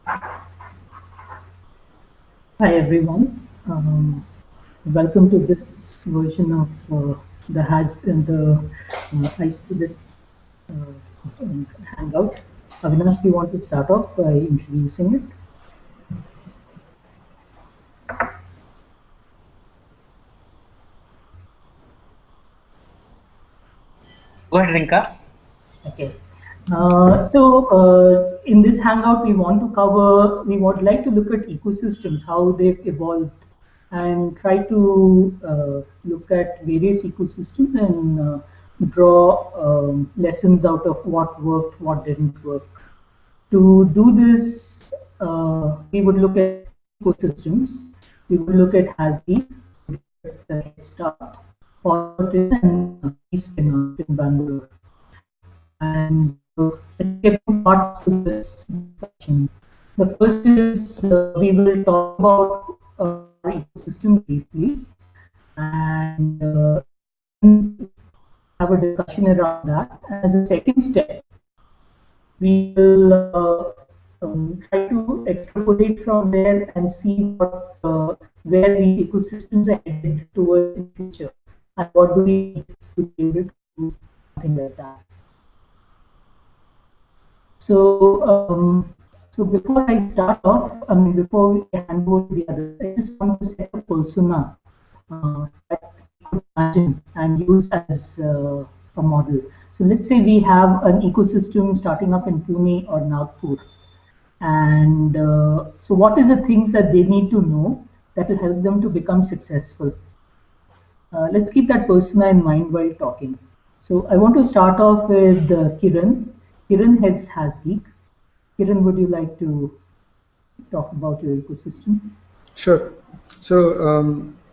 Hi everyone. Welcome to this version of the iSPIRT Hangout. Avinash, do you want to start off by introducing it? Go ahead, Rinka. Okay. In this hangout, we would like to look at ecosystems, how they've evolved, and try to look at various ecosystems and draw lessons out of what worked, what didn't work. To do this, we would look at ecosystems. We would look at Hasgeek, the Headstart, and BSPIN in Bangalore. And there are two parts to this discussion. The first is we will talk about our ecosystem briefly and have a discussion around that. As a second step, we will try to extrapolate from there and see where these ecosystems are headed towards in the future and what do we need to be able to do something like that. So before I start off, before we hand over to the others, I just want to set a persona that you could imagine and use as a model. So let's say we have an ecosystem starting up in Pune or Nagpur. And so what is the things that they need to know that will help them to become successful? Let's keep that persona in mind while talking. So I want to start off with Kiran. Kiran heads Hasgeek. Kiran, would you like to talk about your ecosystem? Sure. So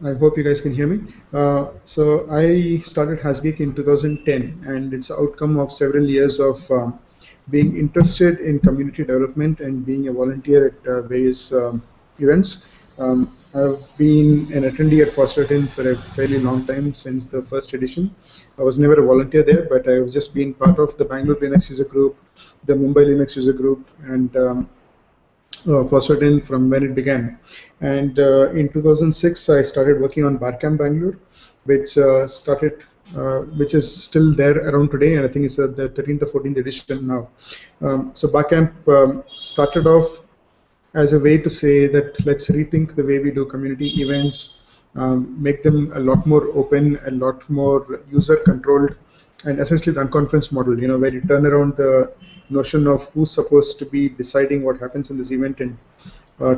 I hope you guys can hear me. So I started Hasgeek in 2010, and it's an outcome of several years of being interested in community development and being a volunteer at various events. I've been an attendee at Fosterton for a fairly long time since the first edition. I was never a volunteer there, but I've just been part of the Bangalore Linux user group, the Mumbai Linux user group, and for certain from when it began. And in 2006, I started working on Barcamp Bangalore, which is still there around today, and I think it's the 13th or 14th edition now. So Barcamp started off as a way to say that let's rethink the way we do community events, make them a lot more open, a lot more user controlled, and essentially the unconference model, where you turn around the notion of who's supposed to be deciding what happens in this event and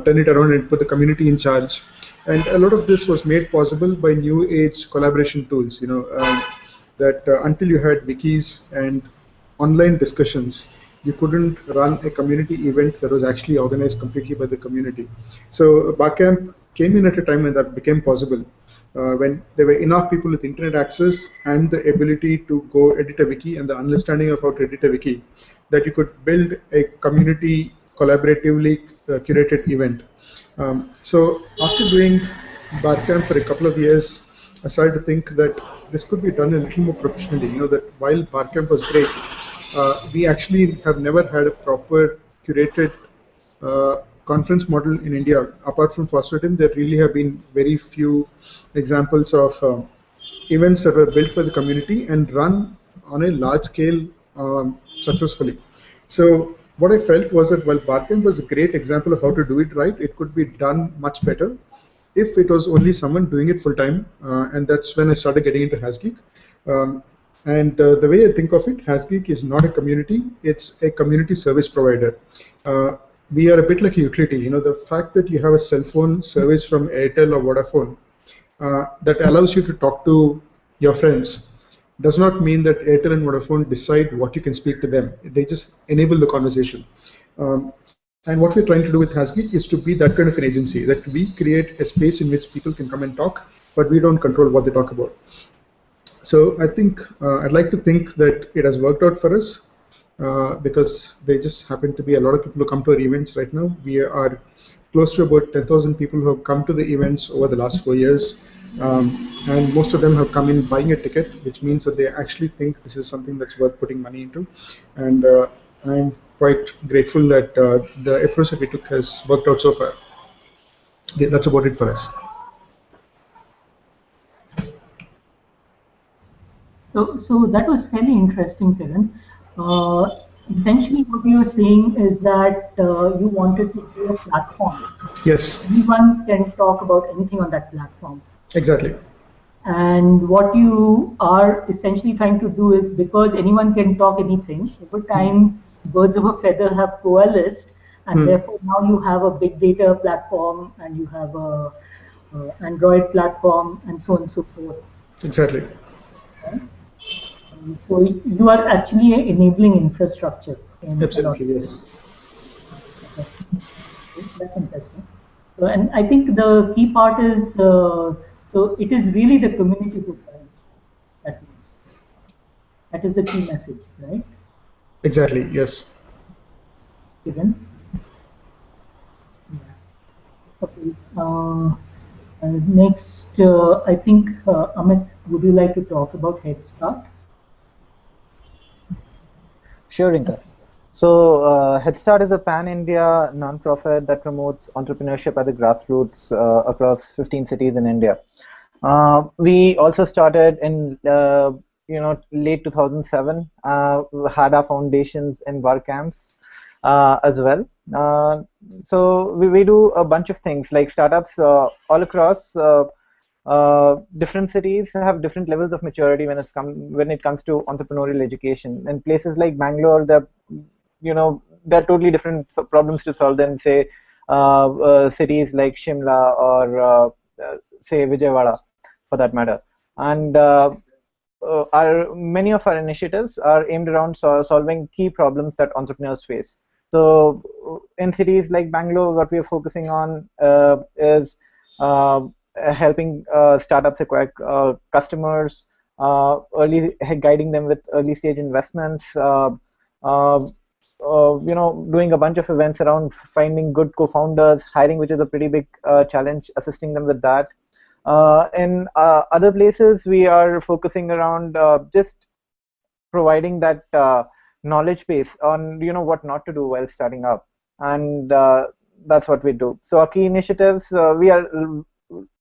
turn it around and put the community in charge. And a lot of this was made possible by new age collaboration tools, that until you had wikis and online discussions, you couldn't run a community event that was actually organized completely by the community. So Barcamp came in at a time when that became possible, when there were enough people with internet access and the ability to go edit a wiki and the understanding of how to edit a wiki, that you could build a community collaboratively curated event. So after doing Barcamp for a couple of years, I started to think that this could be done a little more professionally. That while Barcamp was great, we actually have never had a proper curated conference model in India. Apart from Fosterton, there really have been very few examples of events that were built by the community and run on a large scale successfully. So what I felt was that while Barcamp was a great example of how to do it right, it could be done much better if it was only someone doing it full time, and that's when I started getting into Hasgeek. And the way I think of it, Hasgeek is not a community; it's a community service provider. We are a bit like a utility. The fact that you have a cell phone service from Airtel or Vodafone that allows you to talk to your friends does not mean that Airtel and Vodafone decide what you can speak to them. They just enable the conversation. And what we're trying to do with Hasgeek is to be that kind of an agency, that we create a space in which people can come and talk, but we don't control what they talk about. So I think I'd like to think that it has worked out for us because there just happen to be a lot of people who come to our events right now. We are close to about 10,000 people who have come to the events over the last 4 years. And most of them have come in buying a ticket, which means that they actually think this is something that's worth putting money into. And I'm quite grateful that the approach that we took has worked out so far. Okay, that's about it for us. So that was fairly interesting, Kiran. Essentially, what you're saying is that you wanted to create a platform. Yes. Anyone can talk about anything on that platform. Exactly. And what you are essentially trying to do is, because anyone can talk anything, over time, birds of a feather have coalesced, and therefore now you have a big data platform, and you have a Android platform, and so on and so forth. Exactly. Right? So you are actually enabling infrastructure. Absolutely, yes. Okay. That's interesting. So, and I think the key part is, so it is really the community who drives that. That is the key message, right? Exactly, yes. Given. Yeah. Okay. Next, I think Amit, would you like to talk about Headstart? Sure, Rinka. So, Headstart is a pan-India non-profit that promotes entrepreneurship at the grassroots across 15 cities in India. We also started in late 2007. Had our foundations in work camps as well. So we do a bunch of things like startups all across. Different cities have different levels of maturity when it comes to entrepreneurial education. In places like Bangalore, there are totally different problems to solve than say cities like Shimla or say Vijayawada, for that matter. And many of our initiatives are aimed around solving key problems that entrepreneurs face. So in cities like Bangalore, what we are focusing on is helping startups acquire customers, guiding them with early stage investments, doing a bunch of events around finding good co-founders, hiring, which is a pretty big challenge, assisting them with that. In other places, we are focusing around just providing that knowledge base on what not to do while starting up, and that's what we do. So our key initiatives,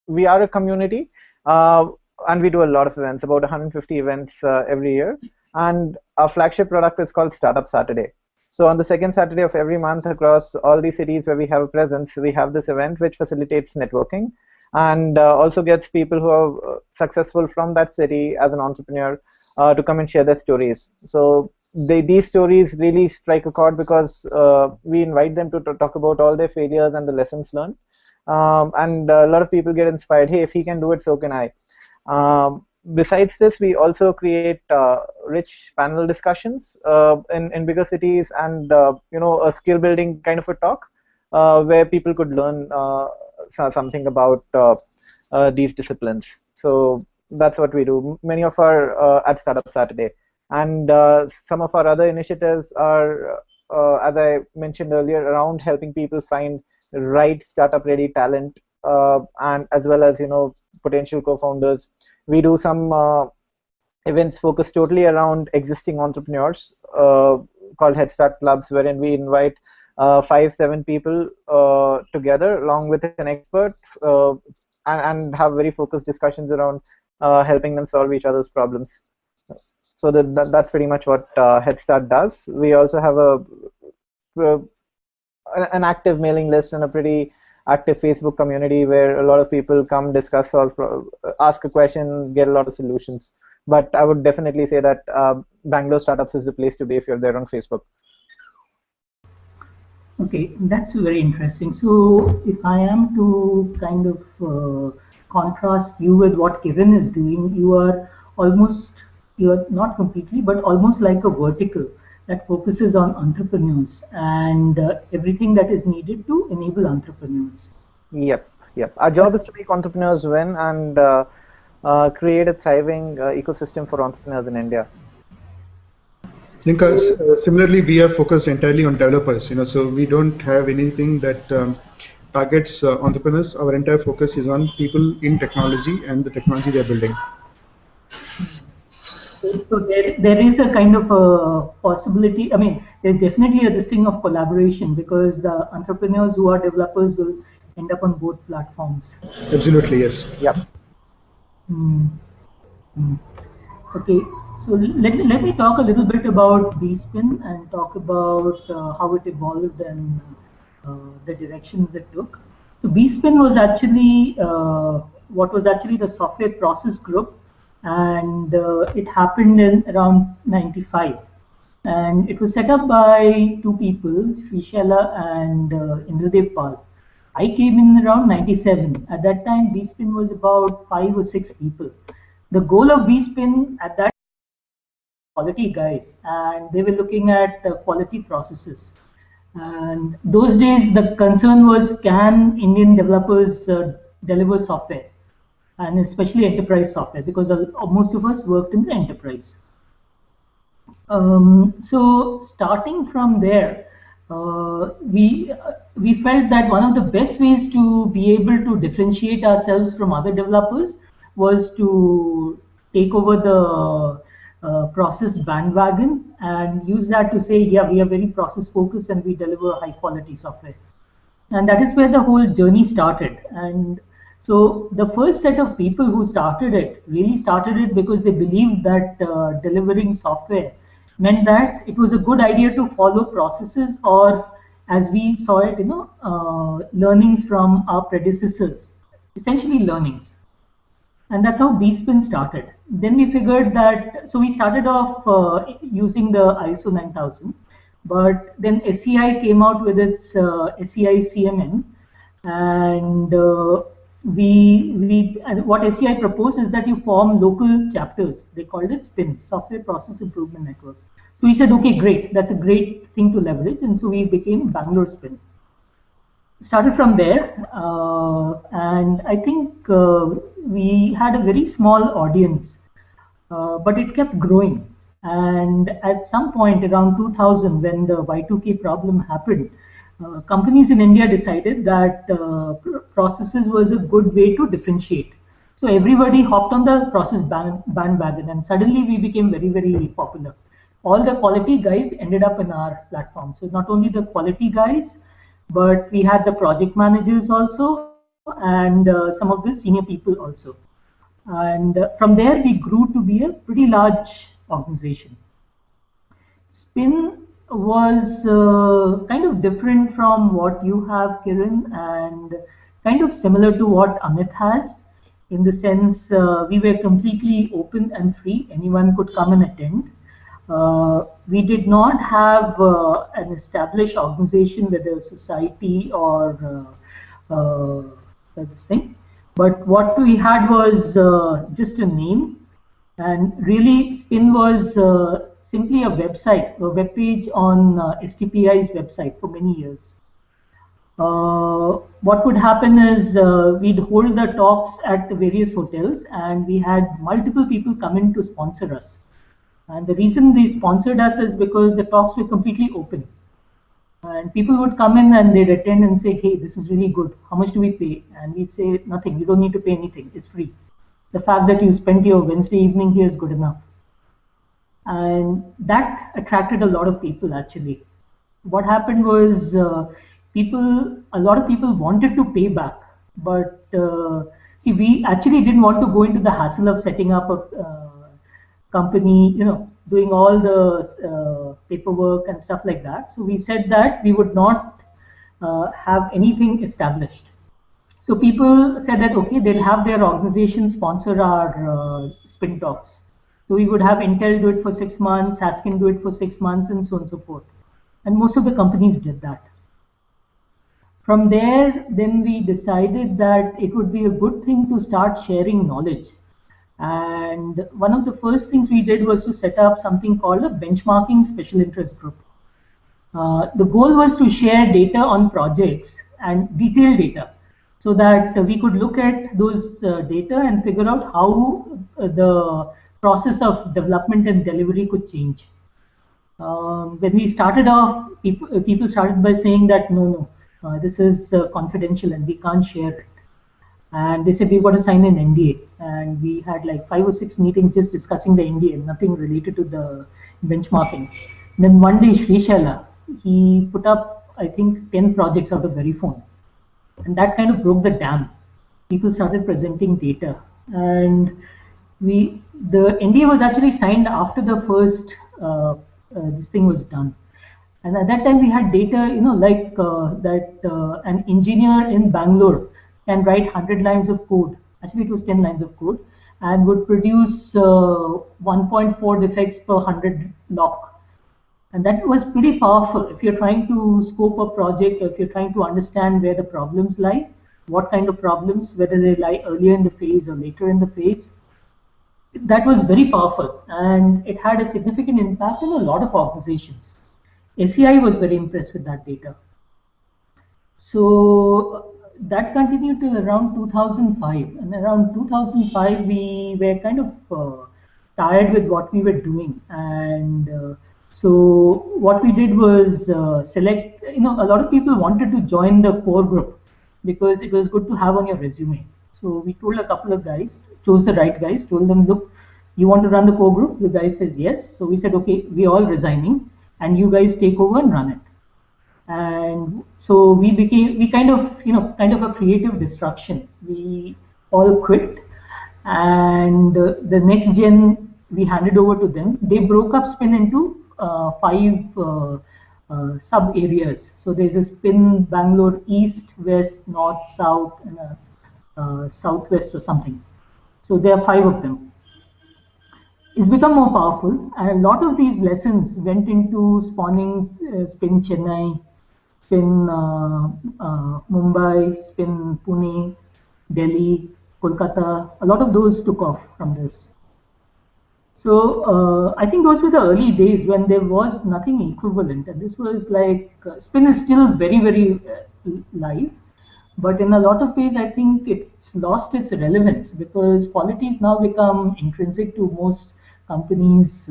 we are a community, and we do a lot of events, about 150 events every year. And our flagship product is called Startup Saturday. So on the second Saturday of every month across all the cities where we have a presence, we have this event which facilitates networking and also gets people who are successful from that city as an entrepreneur to come and share their stories. So these stories really strike a chord because we invite them to talk about all their failures and the lessons learned. And a lot of people get inspired. Hey, if he can do it, so can I. Besides this, we also create rich panel discussions in bigger cities and a skill building kind of a talk where people could learn something about these disciplines. So that's what we do. Many of our at Startup Saturday, and some of our other initiatives are, as I mentioned earlier, around helping people find the right startup ready talent and as well as potential co-founders. We do some events focused totally around existing entrepreneurs called Headstart clubs, wherein we invite 5-7 people together along with an expert and have very focused discussions around helping them solve each other's problems. So that's pretty much what Headstart does. We also have an active mailing list and a pretty active Facebook community where a lot of people come, discuss, solve, ask a question, get a lot of solutions. But I would definitely say that Bangalore Startups is the place to be if you're there on Facebook. Okay, that's very interesting. So if I am to kind of contrast you with what Kiran is doing, you are not completely, but almost like a vertical that focuses on entrepreneurs and everything that is needed to enable entrepreneurs. Yep. Our job is to make entrepreneurs win and create a thriving ecosystem for entrepreneurs in India. Rinka, similarly, we are focused entirely on developers. So we don't have anything that targets entrepreneurs. Our entire focus is on people in technology and the technology they're building. So there is a kind of a possibility. I mean, there's definitely this thing of collaboration, because the entrepreneurs who are developers will end up on both platforms. Absolutely, yes. Yep. Mm. Mm. Okay, so let me talk a little bit about BSPIN and talk about how it evolved and the directions it took. So BSPIN was actually what was actually the software process group, and it happened in around 95. And it was set up by two people, Srishela and Indradev Pal. I came in around 97. At that time, BSPIN was about 5 or 6 people. The goal of BSPIN at that quality guys, and they were looking at quality processes. And those days, the concern was, can Indian developers deliver software, and especially enterprise software, because most of us worked in the enterprise. So starting from there, we felt that one of the best ways to be able to differentiate ourselves from other developers was to take over the process bandwagon and use that to say, yeah, we are very process focused and we deliver high quality software. And that is where the whole journey started. And so the first set of people who started it really started it because they believed that delivering software meant that it was a good idea to follow processes, or as we saw it, learnings from our predecessors, essentially learnings. And that's how BSPIN started. Then we figured that, so we started off using the ISO 9000, but then SCI came out with its SCI CMN, and what SCI proposed is that you form local chapters. They called it SPINs, Software Process Improvement Network. So we said, okay, great, that's a great thing to leverage, and so we became Bangalore SPIN. Started from there, and I think we had a very small audience, but it kept growing. And at some point around 2000, when the Y2K problem happened, companies in India decided that processes was a good way to differentiate. So everybody hopped on the process bandwagon, and suddenly we became very, very popular. All the quality guys ended up in our platform. So not only the quality guys, but we had the project managers also, and some of the senior people also. And from there, we grew to be a pretty large organization. SPIN was kind of different from what you have, Kiran, and kind of similar to what Amit has, in the sense we were completely open and free. Anyone could come and attend. We did not have an established organization, whether a society or this thing. But what we had was just a name, and really SPIN was simply a website, a web page on STPI's website for many years. What would happen is we'd hold the talks at the various hotels, and we had multiple people come in to sponsor us. And the reason they sponsored us is because the talks were completely open. And people would come in and they'd attend and say, hey, this is really good. How much do we pay? And we'd say, nothing. You don't need to pay anything. It's free. The fact that you spent your Wednesday evening here is good enough. And that attracted a lot of people, actually. What happened was a lot of people wanted to pay back. But see, we actually didn't want to go into the hassle of setting up a company, doing all the paperwork and stuff like that. So we said that we would not have anything established. So people said that, okay, they'll have their organization sponsor our SPIN talks. So we would have Intel do it for 6 months, Hasgeek do it for 6 months, and so on and so forth. And most of the companies did that. From there, then we decided that it would be a good thing to start sharing knowledge. And one of the first things we did was to set up something called a benchmarking special interest group. The goal was to share data on projects and detailed data, so that we could look at those data and figure out how the process of development and delivery could change. When we started off, people started by saying that no, this is confidential and we can't share it. And they said, we've got to sign an NDA. And we had like 5 or 6 meetings just discussing the NDA, nothing related to the benchmarking. Then one day, Srishala, he put up, I think, 10 projects out of Verifone. And that kind of broke the dam. People started presenting data. And the NDA was actually signed after the first, this thing was done. And at that time, we had data, like that an engineer in Bangalore can write 100 lines of code. Actually, it was 10 lines of code and would produce 1.4 defects per 100 lock. And that was pretty powerful. If you're trying to scope a project, or if you're trying to understand where the problems lie, what kind of problems, whether they lie earlier in the phase or later in the phase, that was very powerful. And it had a significant impact in a lot of organizations. SEI was very impressed with that data. So that continued till around 2005. And around 2005, we were kind of tired with what we were doing. And so what we did was select, a lot of people wanted to join the core group because it was good to have on your resume. So we told a couple of guys, chose the right guys, told them, look, you want to run the core group? The guy says yes. So we said, okay, we're all resigning and you guys take over and run it. And so we kind of a creative destruction. We all quit, and the next gen we handed over to them. They broke up SPIN into 5 sub areas. So there's a SPIN Bangalore East, West, North, South, and Southwest or something. So there are 5 of them. It's become more powerful, and a lot of these lessons went into spawning SPIN Chennai, SPIN Mumbai, SPIN Pune, Delhi, Kolkata. A lot of those took off from this. So I think those were the early days when there was nothing equivalent, and this was like SPIN is still very, very live, but in a lot of ways I think it's lost its relevance because quality has now become intrinsic to most companies'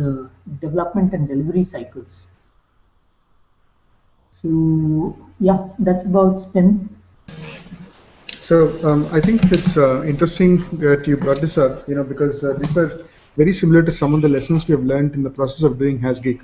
development and delivery cycles. So yeah, that's about SPIN. So I think it's interesting that you brought this up, because these are very similar to some of the lessons we have learned in the process of doing Hasgeek.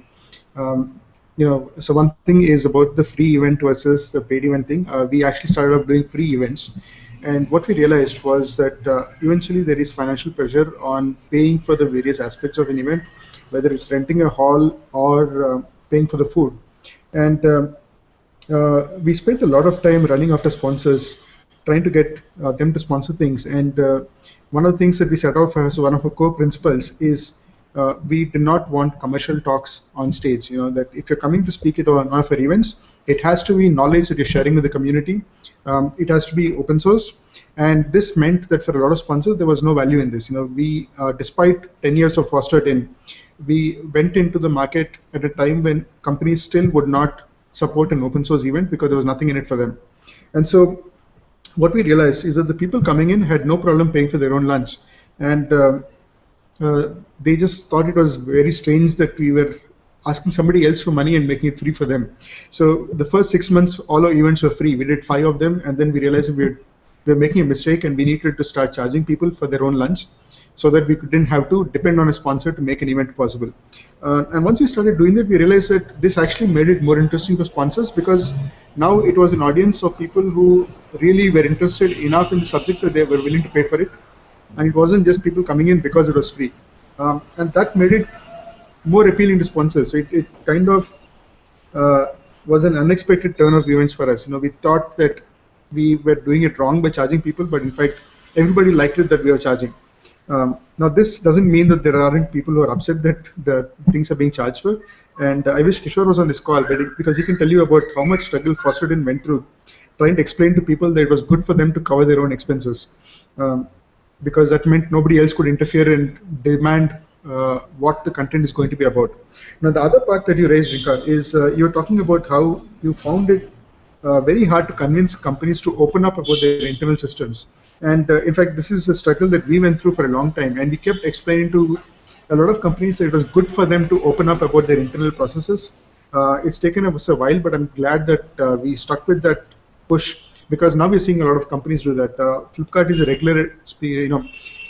So one thing is about the free event versus the paid event thing. We actually started off doing free events, and what we realized was that eventually there is financial pressure on paying for the various aspects of an event, whether it's renting a hall or paying for the food. And we spent a lot of time running after sponsors, trying to get them to sponsor things. And one of the things that we set off as one of our core principles is we do not want commercial talks on stage. That if you're coming to speak at one of our events, it has to be knowledge that you're sharing with the community. It has to be open source. And this meant that for a lot of sponsors, there was no value in this. We, despite 10 years of Fostered in, we went into the market at a time when companies still would not support an open source event because there was nothing in it for them. And so what we realized is that the people coming in had no problem paying for their own lunch. And they just thought it was very strange that we were asking somebody else for money and making it free for them. So the first 6 months, all our events were free. We did 5 of them, and then we realized we were making a mistake and we needed to start charging people for their own lunch so that we didn't have to depend on a sponsor to make an event possible. And once we started doing that, we realized that this actually made it more interesting for sponsors because now it was an audience of people who really were interested enough in the subject that they were willing to pay for it. And it wasn't just people coming in because it was free. And that made it more appealing to sponsors. So it kind of was an unexpected turn of events for us. We thought that we were doing it wrong by charging people, but in fact, everybody liked it that we were charging. Now, this doesn't mean that there aren't people who are upset that the things are being charged for. And I wish Kishore was on this call because he can tell you about how much struggle Fostered in went through trying to explain to people that it was good for them to cover their own expenses. Because that meant nobody else could interfere and demand what the content is going to be about. Now, the other part that you raised, Rinka, is you were talking about how you found it very hard to convince companies to open up about their internal systems. And in fact, this is a struggle that we went through for a long time. And we kept explaining to a lot of companies that it was good for them to open up about their internal processes. It's taken us a while, but I'm glad that we stuck with that push. Because now we're seeing a lot of companies do that. Flipkart is a regular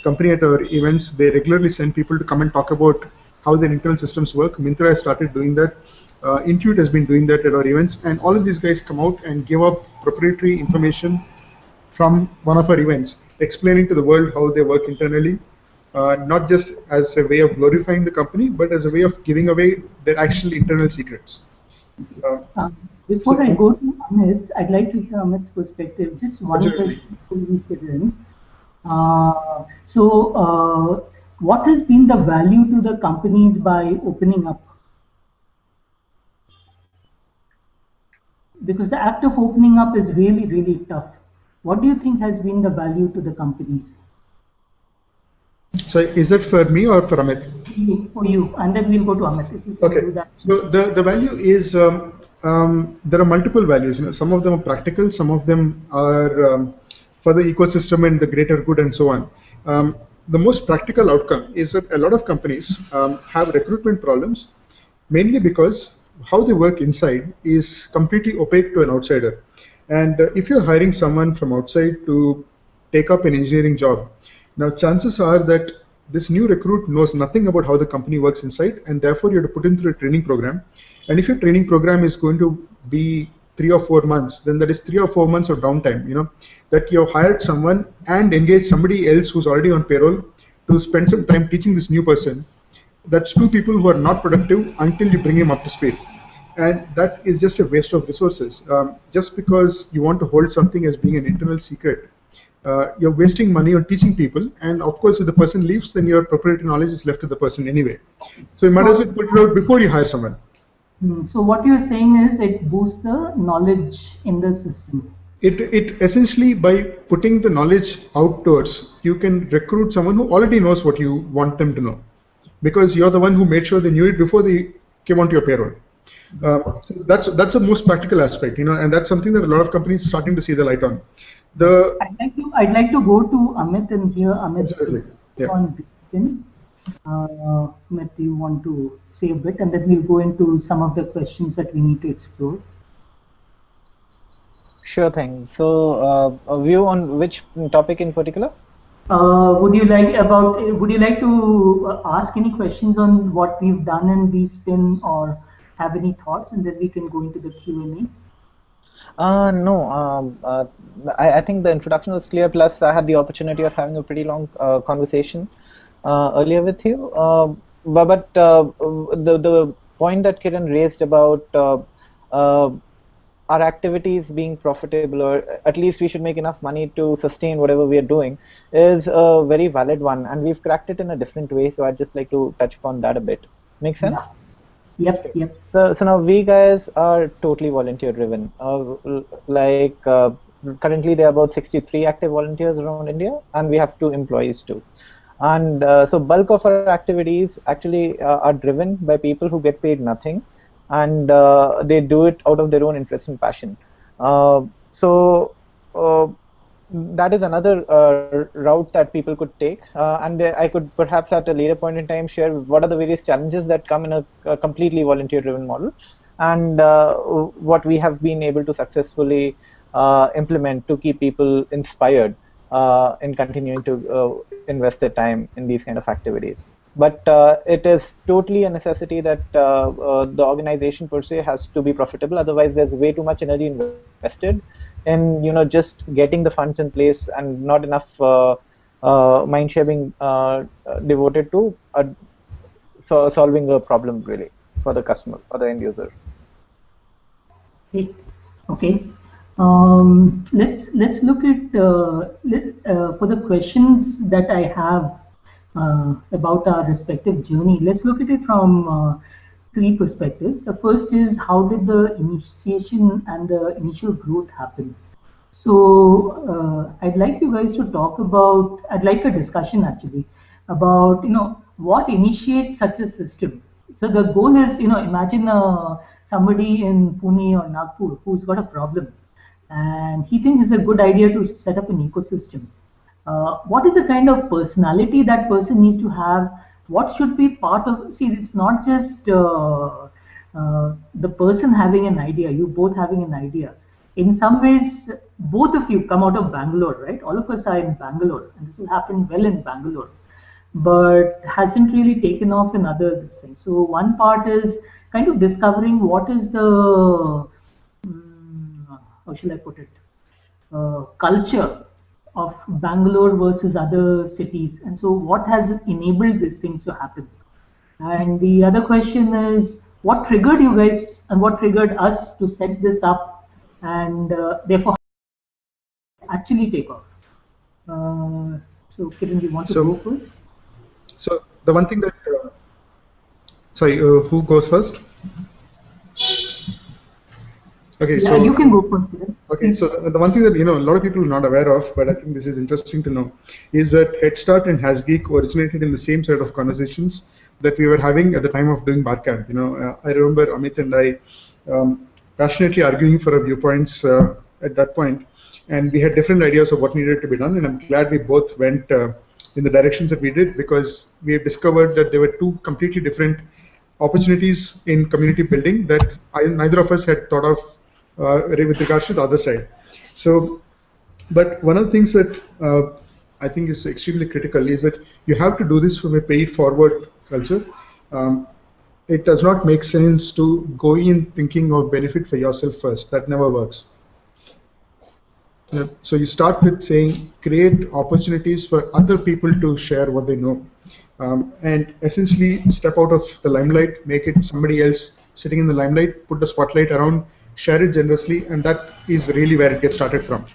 company at our events. They regularly send people to come and talk about how their internal systems work. Myntra has started doing that. Intuit has been doing that at our events, and all of these guys come out and give up proprietary information from one of our events, explaining to the world how they work internally, not just as a way of glorifying the company, but as a way of giving away their actual internal secrets. Before I go to Amit, I'd like to hear Amit's perspective. Just one question for you, Kiran. What has been the value to the companies by opening up? Because the act of opening up is really, really tough. What do you think has been the value to the companies? So is that for me or for Amit? For you, and then we'll go to Amit. If you can do that. So the value is, there are multiple values. Some of them are practical, some of them are for the ecosystem and the greater good and so on. The most practical outcome is that a lot of companies have recruitment problems, mainly because how they work inside is completely opaque to an outsider. And if you're hiring someone from outside to take up an engineering job, now chances are that this new recruit knows nothing about how the company works inside, and therefore you have to put him through a training program. And if your training program is going to be 3 or 4 months, then that is 3 or 4 months of downtime, that you've hired someone and engaged somebody else who's already on payroll to spend some time teaching this new person. That's 2 people who are not productive until you bring him up to speed. And that is just a waste of resources. Just because you want to hold something as being an internal secret, you're wasting money on teaching people, and of course if the person leaves, then your proprietary knowledge is left to the person anyway. So you might as well put it out before you hire someone. So what you're saying is it boosts the knowledge in the system. It essentially, by putting the knowledge outdoors, you can recruit someone who already knows what you want them to know, because you're the one who made sure they knew it before they came onto your payroll. So that's the most practical aspect, and that's something that a lot of companies are starting to see the light on. I'd like to go to Amit and hear Amit's perspective on BSPIN. Amit, do you want to say a bit, and then we'll go into some of the questions that we need to explore. Sure thing. So, a view on which topic in particular? Would you like to ask any questions on what we've done in BSPIN, or have any thoughts, and then we can go into the Q&A? No, I think the introduction was clear, plus I had the opportunity of having a pretty long conversation earlier with you. But the point that Kiran raised about our activities being profitable, or at least we should make enough money to sustain whatever we are doing, is a very valid one, and we've cracked it in a different way, so I'd just like to touch upon that a bit. Make sense? Yeah. Yep. So now we guys are totally volunteer driven. Currently there are about 63 active volunteers around India, and we have 2 employees too. And so bulk of our activities actually are driven by people who get paid nothing, and they do it out of their own interest and passion. That is another route that people could take, and I could perhaps at a later point in time share what are the various challenges that come in a completely volunteer driven model, and what we have been able to successfully implement to keep people inspired in continuing to invest their time in these kind of activities. But it is totally a necessity that the organization per se has to be profitable. Otherwise, there's way too much energy invested in just getting the funds in place, and not enough mind share being devoted to solving a problem really for the customer or the end user. Okay. Let's look at for the questions that I have about our respective journey. Let's look at it from 3 perspectives. The first is, how did the initiation and the initial growth happen? So I'd like you guys to talk about, I'd like a discussion actually about what initiates such a system. So the goal is, imagine somebody in Pune or Nagpur who's got a problem, and he thinks it's a good idea to set up an ecosystem. What is the kind of personality that person needs to have? What should be part of? See, it's not just the person having an idea, you both having an idea. In some ways, both of you come out of Bangalore, right? All of us are in Bangalore, and this will happen well in Bangalore. but hasn't really taken off in other this thing. So one part is kind of discovering what is the how shall I put it, culture of Bangalore versus other cities, and so what has enabled these things to happen. And the other question is, what triggered you guys and what triggered us to set this up, and therefore actually take off. So, Kiran, you want to go first? So the one thing that, sorry, who goes first? Okay, yeah, so you can go first, Kiran. Okay, so the one thing that a lot of people are not aware of, but I think this is interesting to know, is that Headstart and Hasgeek originated in the same set of conversations that we were having at the time of doing Barcamp. I remember Amit and I passionately arguing for our viewpoints at that point, and we had different ideas of what needed to be done. And I'm glad we both went in the directions that we did, because we have discovered that there were two completely different opportunities in community building that neither of us had thought of with regards to the other side. So, but one of the things that I think is extremely critical is that you have to do this from a paid forward culture. It does not make sense to go in thinking of benefit for yourself first. That never works. So you start with saying, create opportunities for other people to share what they know. And essentially step out of the limelight, make it somebody else sitting in the limelight, put the spotlight around, share it generously, and that is really where it gets started from.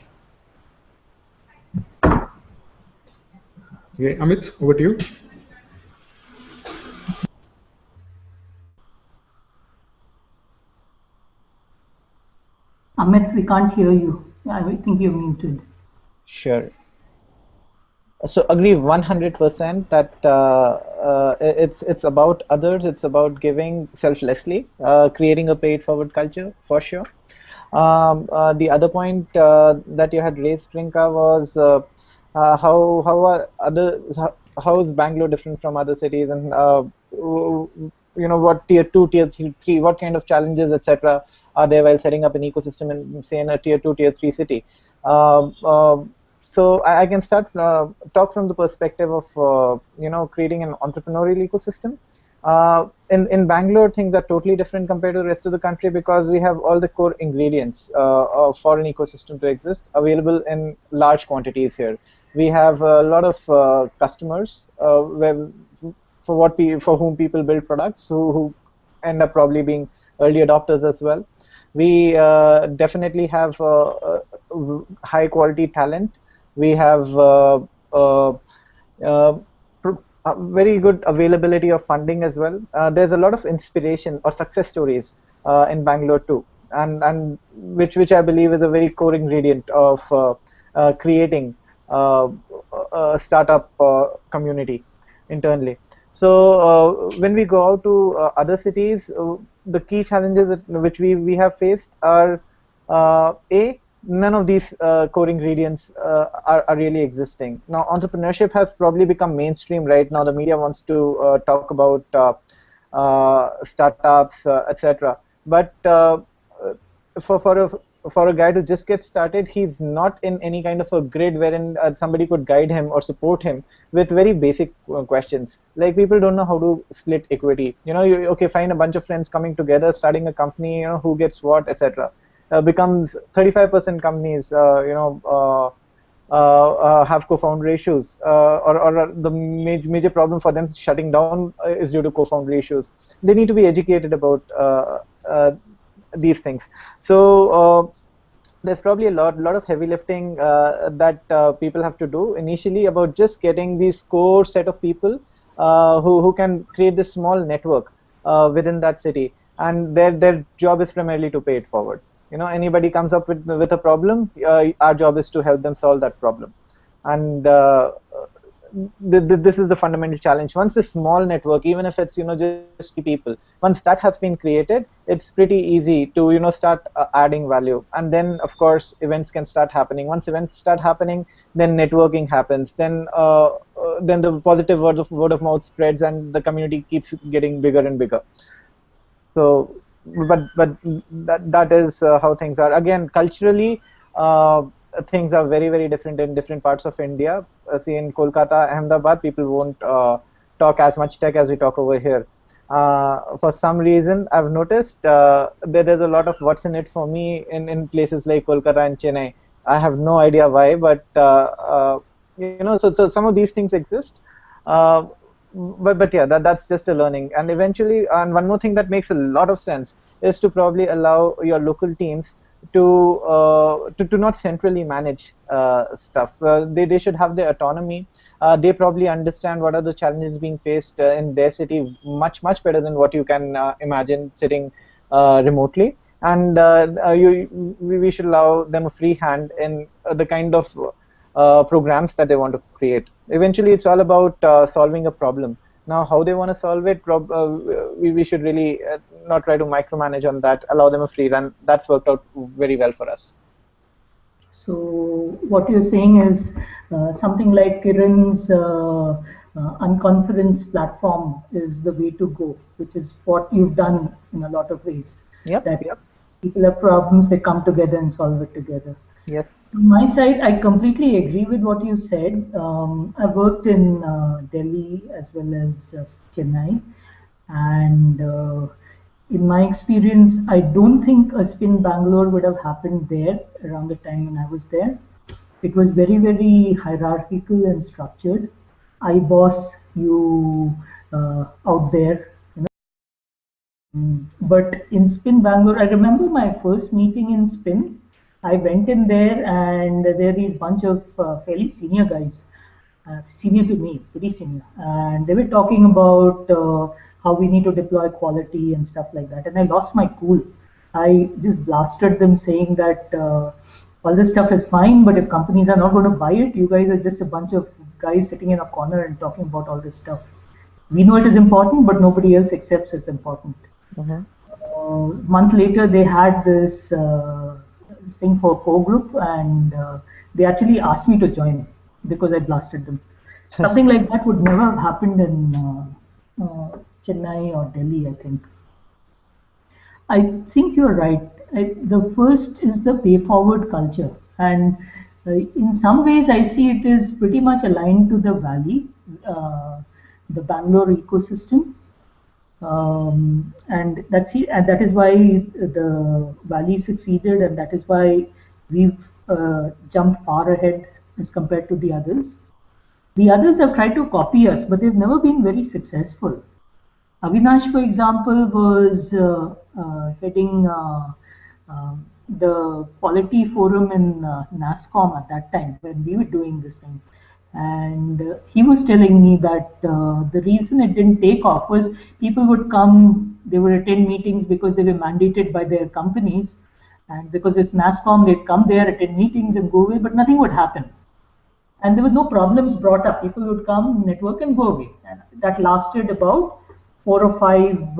Okay, Amit, over to you. Amit, we can't hear you. I think you're muted. Sure. So agree 100% that it's about others. It's about giving selflessly, creating a paid forward culture for sure. The other point that you had raised, Rinka, was how is Bangalore different from other cities, and what tier 2, tier 3, what kind of challenges, etc., are there while setting up an ecosystem in, say, in a tier 2, tier 3 city. So I can start talk from the perspective of creating an entrepreneurial ecosystem. In Bangalore, things are totally different compared to the rest of the country, because we have all the core ingredients for an ecosystem to exist available in large quantities here. We have a lot of customers for whom people build products, who end up probably being early adopters as well. We definitely have high quality talent. We have very good availability of funding as well. There's a lot of inspiration or success stories in Bangalore too, and which I believe is a very core ingredient of creating a startup community internally. So when we go out to other cities, the key challenges which we have faced are none of these core ingredients are really existing. Now, entrepreneurship has probably become mainstream right now. The media wants to talk about startups, etc. But for a guy to just get started, he's not in any kind of a grid wherein somebody could guide him or support him with very basic questions. Like, people don't know how to split equity. Okay, fine, a bunch of friends coming together, starting a company, who gets what, etc. Becomes 35% companies, have co-founder ratios, or the major problem for them shutting down is due to co-founder ratios. They need to be educated about these things. So there's probably a lot of heavy lifting that people have to do initially about just getting these core set of people who can create this small network within that city, and their job is primarily to pay it forward. Anybody comes up with a problem, our job is to help them solve that problem. And this is the fundamental challenge. Once this small network, even if it's just people, once that has been created, it's pretty easy to start adding value. And then of course events can start happening. Once events start happening, then networking happens. Then the positive word of mouth spreads, and the community keeps getting bigger and bigger. So, but that is how things are. Again, culturally, things are very, very different in different parts of India. see in Kolkata, Ahmedabad, people won't talk as much tech as we talk over here. For some reason, I've noticed there's a lot of what's in it for me in places like Kolkata and Chennai. I have no idea why, but so some of these things exist. Uh, but yeah, that's just a learning. And eventually, and one more thing that makes a lot of sense is to probably allow your local teams to not centrally manage stuff. They should have their autonomy. They probably understand what are the challenges being faced in their city much better than what you can imagine sitting remotely. And we should allow them a free hand in the kind of programs that they want to create. Eventually, it's all about solving a problem. Now, how they want to solve it, we should really not try to micromanage on that, allow them a free run. That's worked out very well for us. So what you're saying is something like Kiran's unconference platform is the way to go, which is what you've done in a lot of ways. Yep. That people have problems, they come together and solve it together. Yes. On my side, I completely agree with what you said. I've worked in Delhi as well as Chennai, and in my experience, I don't think a spin Bangalore would have happened there around the time when I was there. It was very, very hierarchical and structured. I boss you out there. But in Spin Bangalore, I remember my first meeting in Spin. I went in there, and there are these bunch of fairly senior guys, senior to me, pretty senior, and they were talking about how we need to deploy quality and stuff like that. And I lost my cool. I just blasted them, saying that all this stuff is fine, but if companies are not going to buy it, you guys are just a bunch of guys sitting in a corner and talking about all this stuff. We know it is important, but nobody else accepts it's important. Mm-hmm. A month later, they had this thing for core group, and they actually asked me to join because I blasted them. Something like that would never have happened in Chennai or Delhi, I think. I think you're right. The first is the pay forward culture, and in some ways, I see it is pretty much aligned to the Valley, the Bangalore ecosystem. And that is why the Valley succeeded, and that is why we've jumped far ahead as compared to the others. The others have tried to copy us, but they've never been very successful. Avinash, for example, was heading the quality forum in NASCOM at that time when we were doing this thing. And he was telling me that the reason it didn't take off was people would come, they would attend meetings because they were mandated by their companies. And because it's NASCOM, they'd come there, attend meetings, and go away, but nothing would happen. And there were no problems brought up. People would come, network, and go away. And that lasted about 4 or 5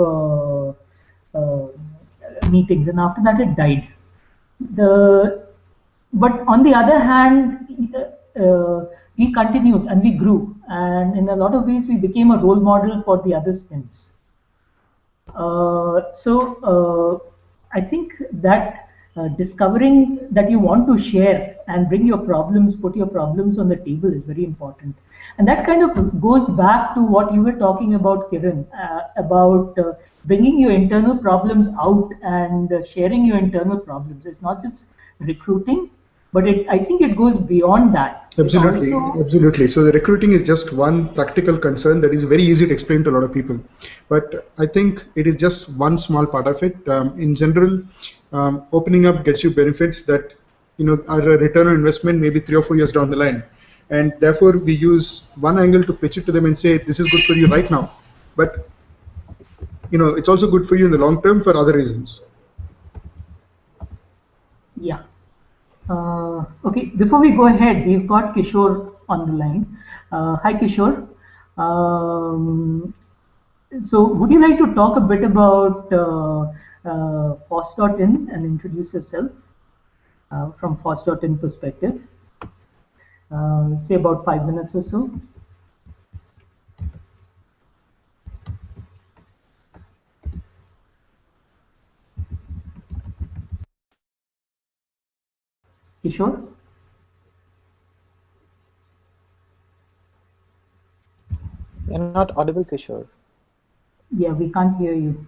meetings, and after that it died. But on the other hand, we continued and we grew, and in a lot of ways we became a role model for the other spins. I think that discovering that you want to share and bring your problems, put your problems on the table is very important. And that kind of goes back to what you were talking about, Kiran, about bringing your internal problems out and sharing your internal problems. It's not just recruiting, but I think it goes beyond that. Absolutely, absolutely. So the recruiting is just one practical concern that is very easy to explain to a lot of people. But I think it is just one small part of it. In general, opening up gets you benefits that are a return on investment maybe 3 or 4 years down the line. And therefore, we use one angle to pitch it to them and say, this is good for you right now. But it's also good for you in the long term for other reasons. Yeah. Okay, before we go ahead, we've got Kishore on the line. Hi, Kishore. So would you like to talk a bit about FOSS.in and introduce yourself from FOSS.in perspective? Say about 5 minutes or so. Kishore? not audible, Kishore. Yeah, we can't hear you.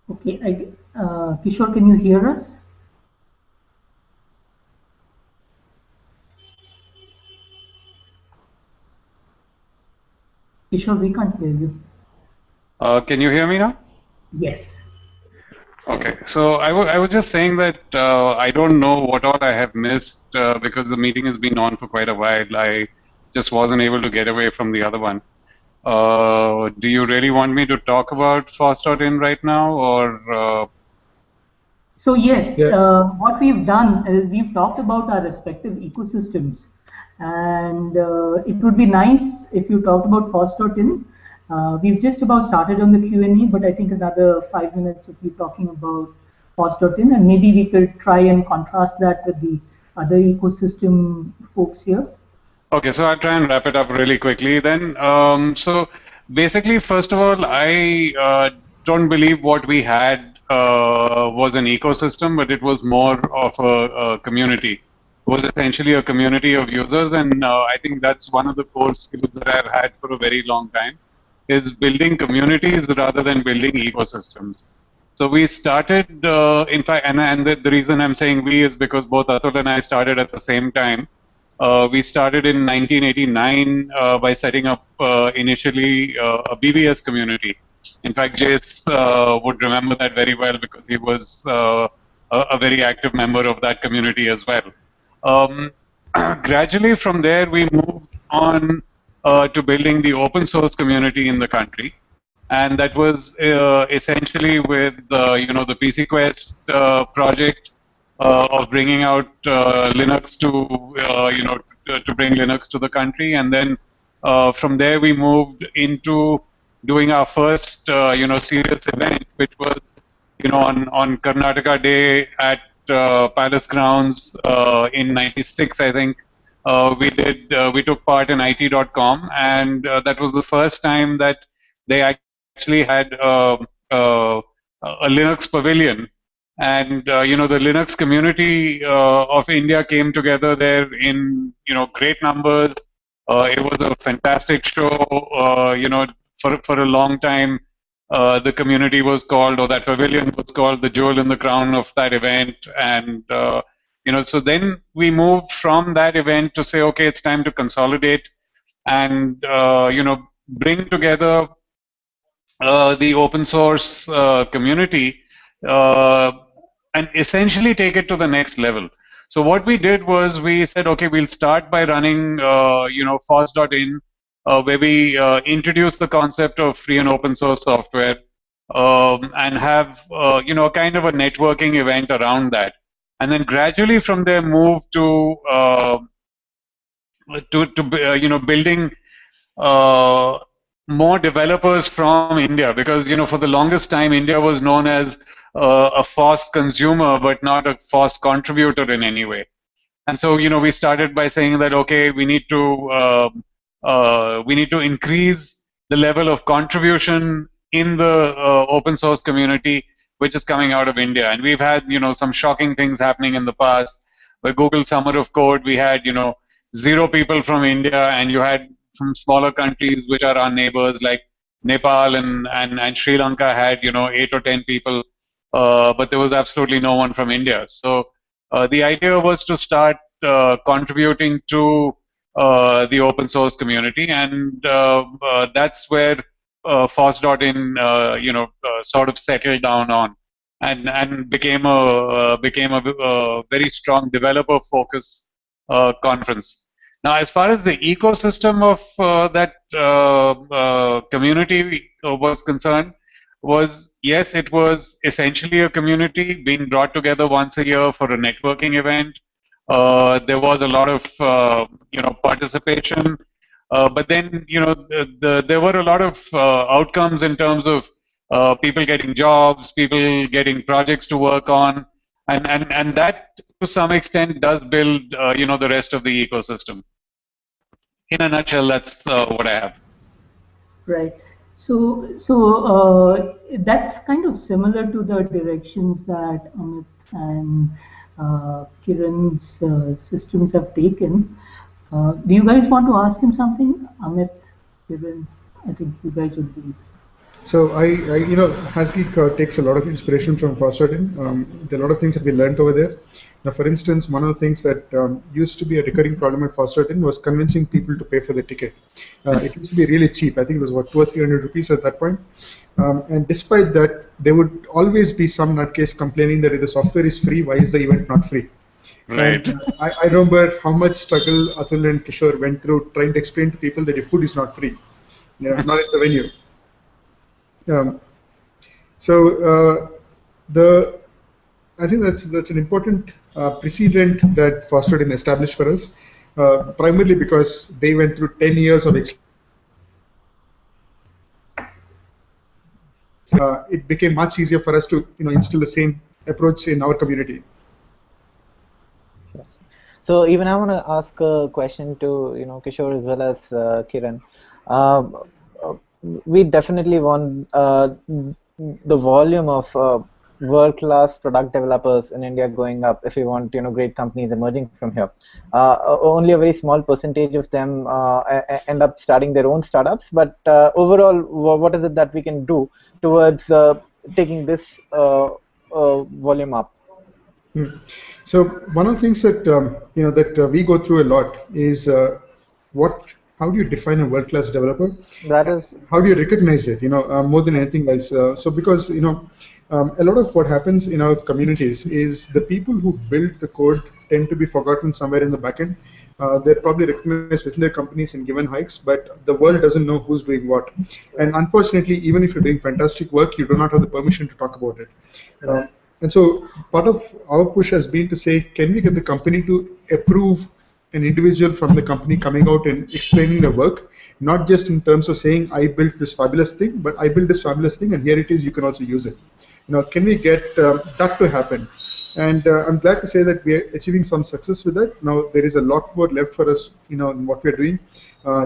Okay, Kishore, can you hear us? Kishore, we can't hear you. Can you hear me now? Yes. Okay, so I was just saying that I don't know what all I have missed because the meeting has been on for quite a while. I just wasn't able to get away from the other one. Do you really want me to talk about FOSS.in right now, or So yes, Yeah. what we've done is we've talked about our respective ecosystems, and it would be nice if you talked about FOSS.in. We've just about started on the Q&A, but I think another 5 minutes of you talking about FOSS.in, and maybe we could try and contrast that with the other ecosystem folks here. Okay, so I'll try and wrap it up really quickly then. So basically, first of all, I don't believe what we had was an ecosystem, but it was more of a community. It was essentially a community of users, and I think that's one of the core skills that I've had for a very long time, is building communities rather than building ecosystems. So we started, in fact, and the reason I'm saying we is because both Atul and I started at the same time. We started in 1989 by setting up initially a BBS community. In fact, Jace would remember that very well because he was a very active member of that community as well. Um, Gradually from there, we moved on to building the open source community in the country. And that was essentially with the PC Quest project of bringing out Linux to to bring Linux to the country, and then from there we moved into doing our first serious event, which was on Karnataka Day at Palace Grounds in '96, I think. We took part in IT.com, and that was the first time that they actually had a Linux pavilion, and the Linux community of India came together there in great numbers. It was a fantastic show. For a long time, the community was called, or that pavilion was called, the jewel in the crown of that event. And so then we moved from that event to say, okay, it's time to consolidate and bring together the open source community and essentially take it to the next level. So what we did was we said, okay, we'll start by running, FOSS.in, where we introduce the concept of free and open source software, and have, kind of a networking event around that. And then gradually from there move to building more developers from India, because for the longest time India was known as a FOSS consumer but not a FOSS contributor in any way. And so we started by saying that, okay, we need to increase the level of contribution in the open source community which is coming out of India. And we've had some shocking things happening in the past. By Google Summer of Code, we had 0 people from India, and you had from smaller countries which are our neighbors like Nepal and Sri Lanka had 8 or 10 people, but there was absolutely no one from India. So the idea was to start contributing to the open source community, and that's where FOSS.in sort of settled down on, and became a very strong developer focus conference. Now, as far as the ecosystem of that community was concerned, yes, it was essentially a community being brought together once a year for a networking event. There was a lot of participation, but then there were a lot of outcomes in terms of people getting jobs, people getting projects to work on, and that some extent does build, the rest of the ecosystem. In a nutshell, that's what I have. Right. So that's kind of similar to the directions that Amit and Kiran's systems have taken. Do you guys want to ask him something, Amit, Kiran? I think you guys would be. So Hasgeek takes a lot of inspiration from Fosterton. There are a lot of things that we learned over there. Now, for instance, one of the things that used to be a recurring problem at Fosterton was convincing people to pay for the ticket. It used to be really cheap. I think it was what, 200 or 300 rupees at that point. And despite that, there would always be some nutcase complaining that if the software is free, why is the event not free? Right. And, I remember how much struggle Atul and Kishore went through trying to explain to people that your food is not free. Not as the venue. I think that's an important precedent that Fosterton established for us, primarily because they went through 10 years of it became much easier for us to instill the same approach in our community. So even I want to ask a question to Kishore as well as Kiran. We definitely want the volume of world-class product developers in India going up if we want great companies emerging from here. Only a very small percentage of them end up starting their own startups, but overall, what is it that we can do towards taking this volume up? So one of the things that that we go through a lot is how do you define a world-class developer? That is. How do you recognize it? More than anything else. So because a lot of what happens in our communities is the people who build the code tend to be forgotten somewhere in the backend. They're probably recognized within their companies in given hikes, but the world doesn't know who's doing what. And unfortunately, even if you're doing fantastic work, you do not have the permission to talk about it. And so part of our push has been to say, can we get the company to approve an individual from the company coming out and explaining their work, not just in terms of saying, I built this fabulous thing, but I built this fabulous thing and here it is, you can also use it. Can we get that to happen? And I'm glad to say that we are achieving some success with that. Now, there is a lot more left for us, in what we're doing.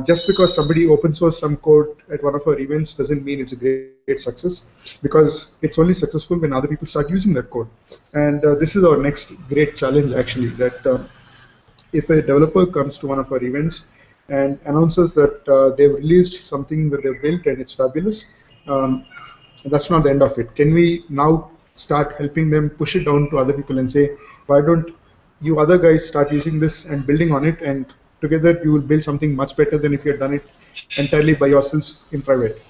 Just because somebody open source some code at one of our events doesn't mean it's a great success, because it's only successful when other people start using that code. And this is our next great challenge, actually, that if a developer comes to one of our events and announces that they've released something that they've built and it's fabulous, that's not the end of it. Can we now start helping them push it down to other people and say, why don't you other guys start using this and building on it, and together you will build something much better than if you had done it entirely by yourselves in private.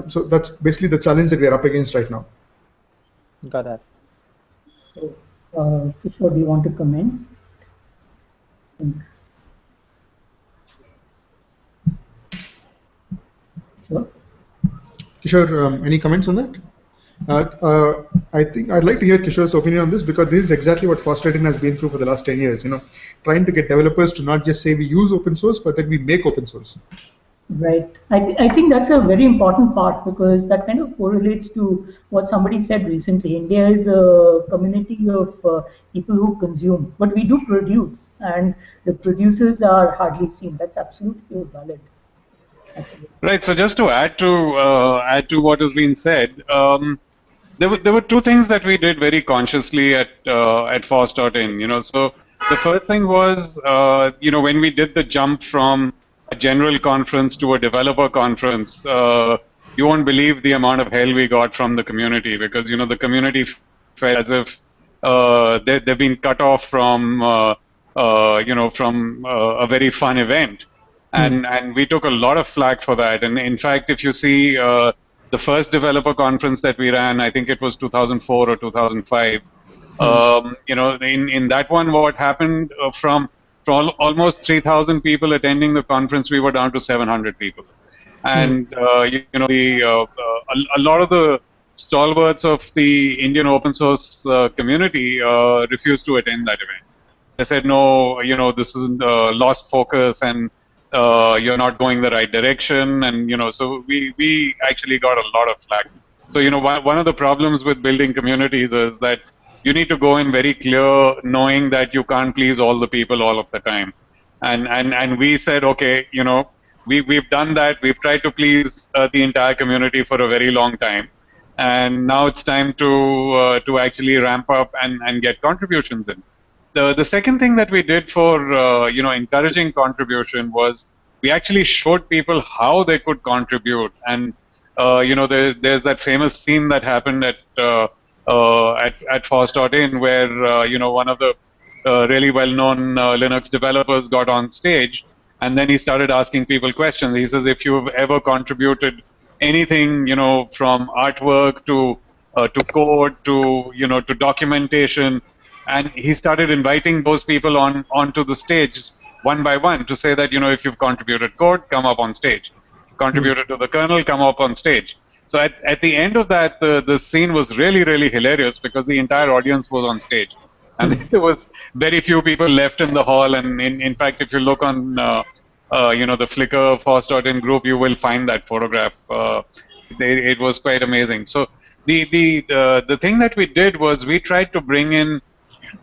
So that's basically the challenge that we are up against right now. Got that. So, Kishore, do you want to comment? Sure. Kishore, any comments on that? I think I'd like to hear Kishore's opinion on this, because this is exactly what Fosterton has been through for the last 10 years. Trying to get developers to not just say we use open source, but that we make open source. Right. I think that's a very important part, because that kind of correlates to what somebody said recently. India is a community of people who consume, but we do produce, and the producers are hardly seen. That's absolutely valid. Right. So just to add to what has been said, there were two things that we did very consciously at Force.in. So the first thing was when we did the jump from a general conference to a developer conference, you won't believe the amount of hell we got from the community, because the community felt as if they've been cut off from a very fun event. And we took a lot of flack for that. And in fact, if you see the first developer conference that we ran, I think it was 2004 or 2005. In that one, what happened from almost 3,000 people attending the conference, we were down to 700 people. And a lot of the stalwarts of the Indian open source community refused to attend that event. They said, no, this is lost focus, and you're not going the right direction, and so we actually got a lot of flack. So one of the problems with building communities is that you need to go in very clear, knowing that you can't please all the people all of the time. And we said, okay, we've done that. We've tried to please the entire community for a very long time, and now it's time to actually ramp up and get contributions in. The second thing that we did for encouraging contribution was we actually showed people how they could contribute. And there's that famous scene that happened at Force.in where one of the really well-known Linux developers got on stage, and then he started asking people questions. He says, if you've ever contributed anything, from artwork to code to documentation, and he started inviting those people onto the stage one by one to say that, if you've contributed code, come up on stage. Contributed to the kernel, come up on stage. So at the end of that, the scene was really, really hilarious because the entire audience was on stage. And there was very few people left in the hall. And in fact, if you look on the Flickr Force.in group, you will find that photograph. It was quite amazing. So the thing that we did was we tried to bring in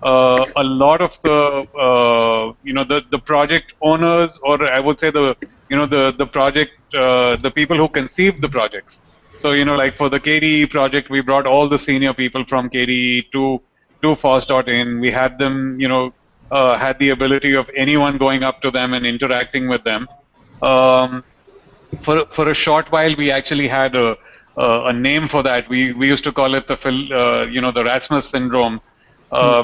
a lot of the project owners, or I would say the project the people who conceived the projects. So like for the KDE project, we brought all the senior people from KDE to Force.in. We had them had the ability of anyone going up to them and interacting with them. For a short while, we actually had a name for that. We used to call it the Rasmus syndrome.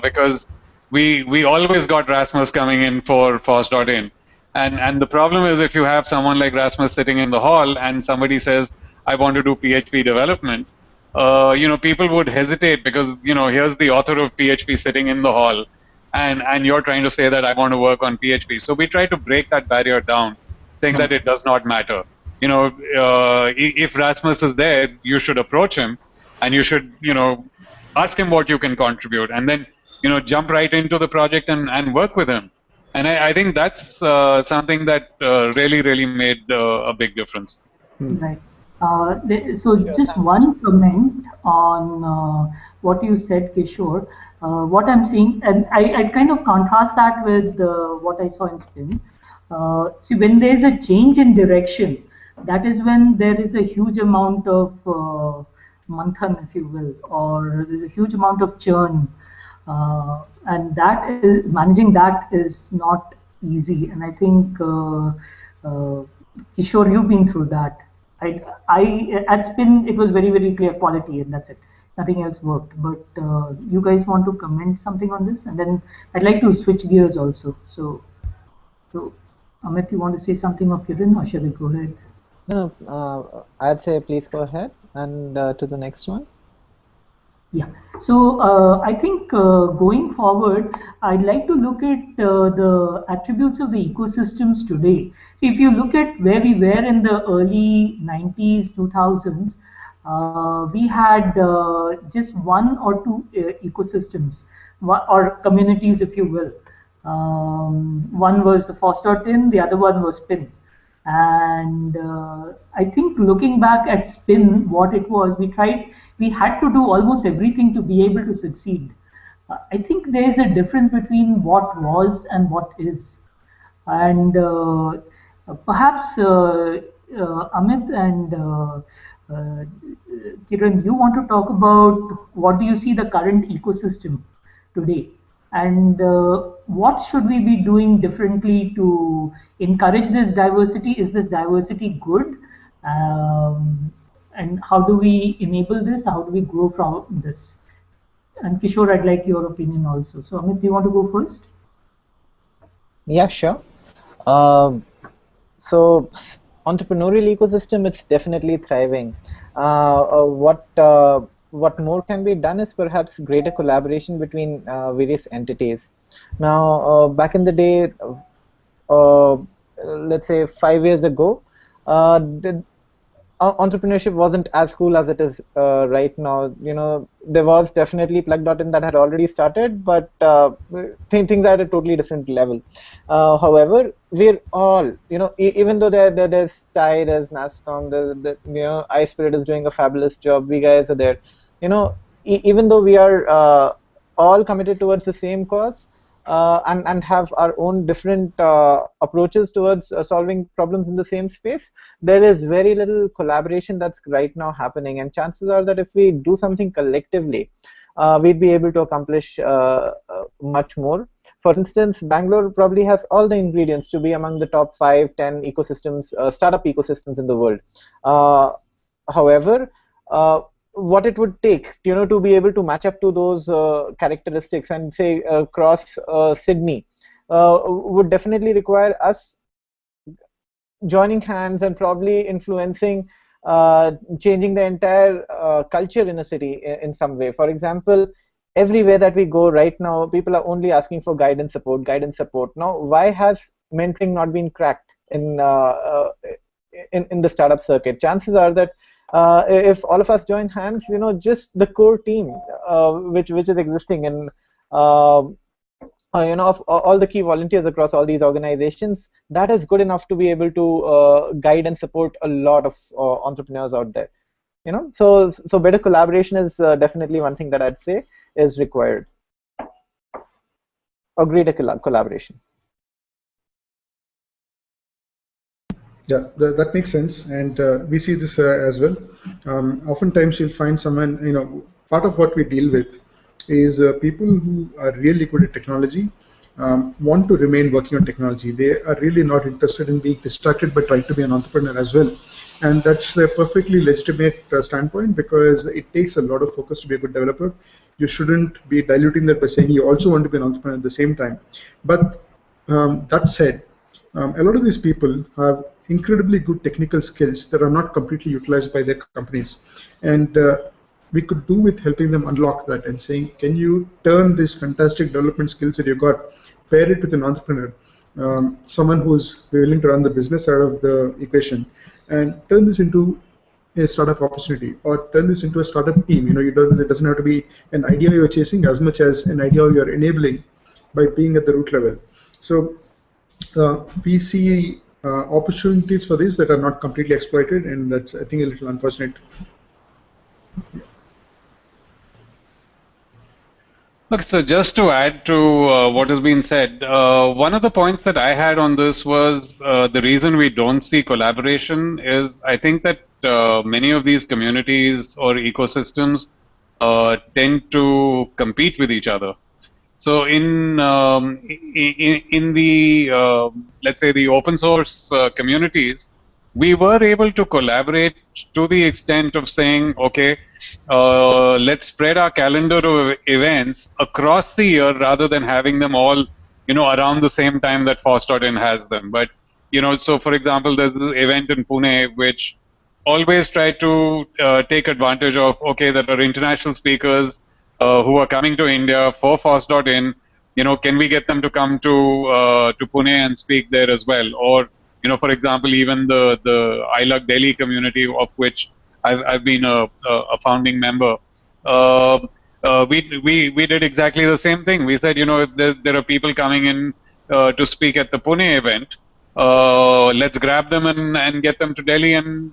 Because we always got Rasmus coming in for Force.in, and the problem is if you have someone like Rasmus sitting in the hall and somebody says, I want to do PHP development, people would hesitate because here's the author of PHP sitting in the hall, and you're trying to say that I want to work on PHP. So we try to break that barrier down, saying that it does not matter. If Rasmus is there, you should approach him, and you should ask him what you can contribute, and then jump right into the project and work with him. And I think that's something that really made a big difference. Right. So just one comment on what you said, Kishore. What I'm seeing, and I kind of contrast that with what I saw in SPIN. See, when there's a change in direction, that is when there is a huge amount of manthan, if you will, or there's a huge amount of churn, and managing that is not easy. And I think Kishore, you've been through that. I at SPIN it was very clear quality, and that's it. Nothing else worked. But you guys want to comment something on this, and then I'd like to switch gears also. So Amit, you want to say something, or Kiran, or shall we go ahead? No, I'd say please go ahead and to the next one. Yeah, so I think going forward, I'd like to look at the attributes of the ecosystems today. See, if you look at where we were in the early 90s, 2000s, we had just one or two ecosystems, or communities, if you will. One was the Force.in, the other one was SPIN. And I think looking back at SPIN, what it was, we had to do almost everything to be able to succeed. I think there is a difference between what was and what is. And perhaps Amit and Kiran, you want to talk about what do you see the current ecosystem today? And what should we be doing differently to encourage this diversity? Is this diversity good? And how do we enable this? How do we grow from this? And Kishore, I'd like your opinion also. So Amit, do you want to go first? Yeah, sure. So entrepreneurial ecosystem, it's definitely thriving. What more can be done is perhaps greater collaboration between various entities. Now, back in the day, let's say 5 years ago, entrepreneurship wasn't as cool as it is right now. There was definitely Plug.in that had already started, but things are at a totally different level. However, we're all, even though there's TIE, there's NASCOM, iSPIRT is doing a fabulous job. We guys are there. Even though we are all committed towards the same cause, and have our own different approaches towards solving problems in the same space, there is very little collaboration that's right now happening. And chances are that if we do something collectively, we'd be able to accomplish much more. For instance, Bangalore probably has all the ingredients to be among the top 5, 10 ecosystems, startup ecosystems in the world. However, what it would take, to be able to match up to those characteristics and say cross Sydney, would definitely require us joining hands and probably influencing, changing the entire culture in a city in some way. For example, everywhere that we go right now, people are only asking for guidance support, guidance support. Now, why has mentoring not been cracked in the startup circuit? Chances are that if all of us join hands, just the core team, which is existing in, of all the key volunteers across all these organizations, that is good enough to be able to guide and support a lot of entrepreneurs out there. So better collaboration is definitely one thing that I'd say is required, or greater collaboration. Yeah, that makes sense, and we see this as well. Oftentimes, you'll find someone, part of what we deal with is people who are really good at technology, want to remain working on technology. They are really not interested in being distracted by trying to be an entrepreneur as well. And that's a perfectly legitimate standpoint, because it takes a lot of focus to be a good developer. You shouldn't be diluting that by saying you also want to be an entrepreneur at the same time. But that said, a lot of these people have incredibly good technical skills that are not completely utilized by their companies. And we could do with helping them unlock that and saying, can you turn this fantastic development skills that you got, pair it with an entrepreneur, someone who's willing to run the business side of the equation, and turn this into a startup opportunity, or turn this into a startup team. It doesn't have to be an idea you're chasing as much as an idea you're enabling by being at the root level. So we see opportunities for this that are not completely exploited, and that's, I think, a little unfortunate. Okay, so just to add to what has been said, one of the points that I had on this was the reason we don't see collaboration is, I think that many of these communities or ecosystems tend to compete with each other. So in the let's say the open source communities, we were able to collaborate to the extent of saying, okay, let's spread our calendar of events across the year rather than having them all, around the same time that FOSS.in has them. But so for example, there's this event in Pune which always try to take advantage of, okay, there are international speakers who are coming to India for FOSS.in, can we get them to come to Pune and speak there as well? Or, for example, even the iLUG Delhi community, of which I've been a founding member. We did exactly the same thing. We said, if there are people coming in to speak at the Pune event, let's grab them and get them to Delhi and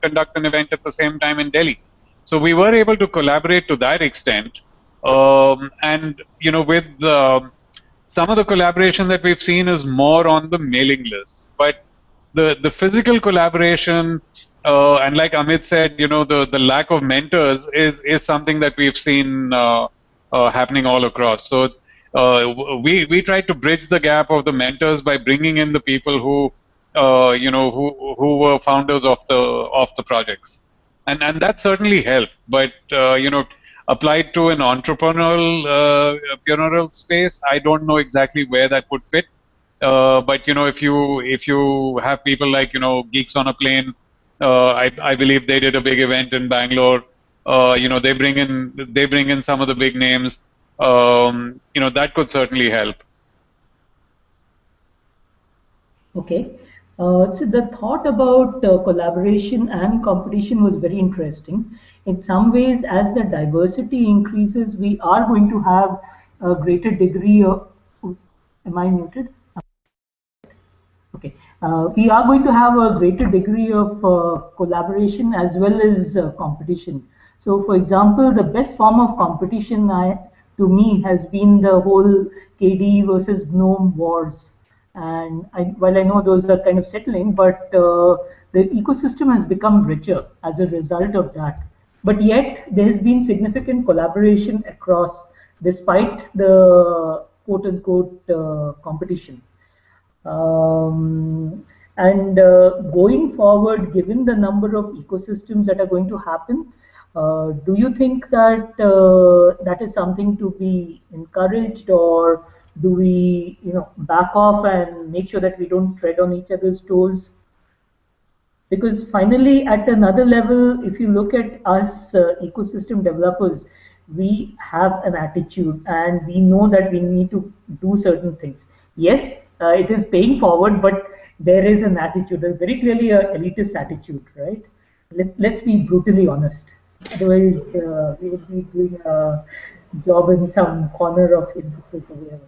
conduct an event at the same time in Delhi. So we were able to collaborate to that extent, and with some of the collaboration that we've seen is more on the mailing list, but the physical collaboration, and like Amit said, the lack of mentors is something that we've seen happening all across. So we tried to bridge the gap of the mentors by bringing in the people who who were founders of the projects, and that certainly helped. But applied to an entrepreneurial space, I don't know exactly where that would fit. But if you have people like Geeks on a Plane, I believe they did a big event in Bangalore. They bring in some of the big names. That could certainly help. Okay. So the thought about collaboration and competition was very interesting. In some ways, as the diversity increases, we are going to have a greater degree of. Am I muted? Okay. We are going to have a greater degree of collaboration as well as competition. So, for example, the best form of competition to me has been the whole KDE versus GNOME wars. And while I know those are kind of settling, but the ecosystem has become richer as a result of that. But yet, there has been significant collaboration across, despite the quote unquote competition. And going forward, given the number of ecosystems that are going to happen, do you think that that is something to be encouraged, or do we, back off and make sure that we don't tread on each other's toes? Because finally, at another level, if you look at us ecosystem developers, we have an attitude and we know that we need to do certain things. Yes, it is paying forward, but there is an attitude. There's very clearly a elitist attitude, right? Let's be brutally honest. Otherwise, we would be doing a job in some corner of emphasis or whatever.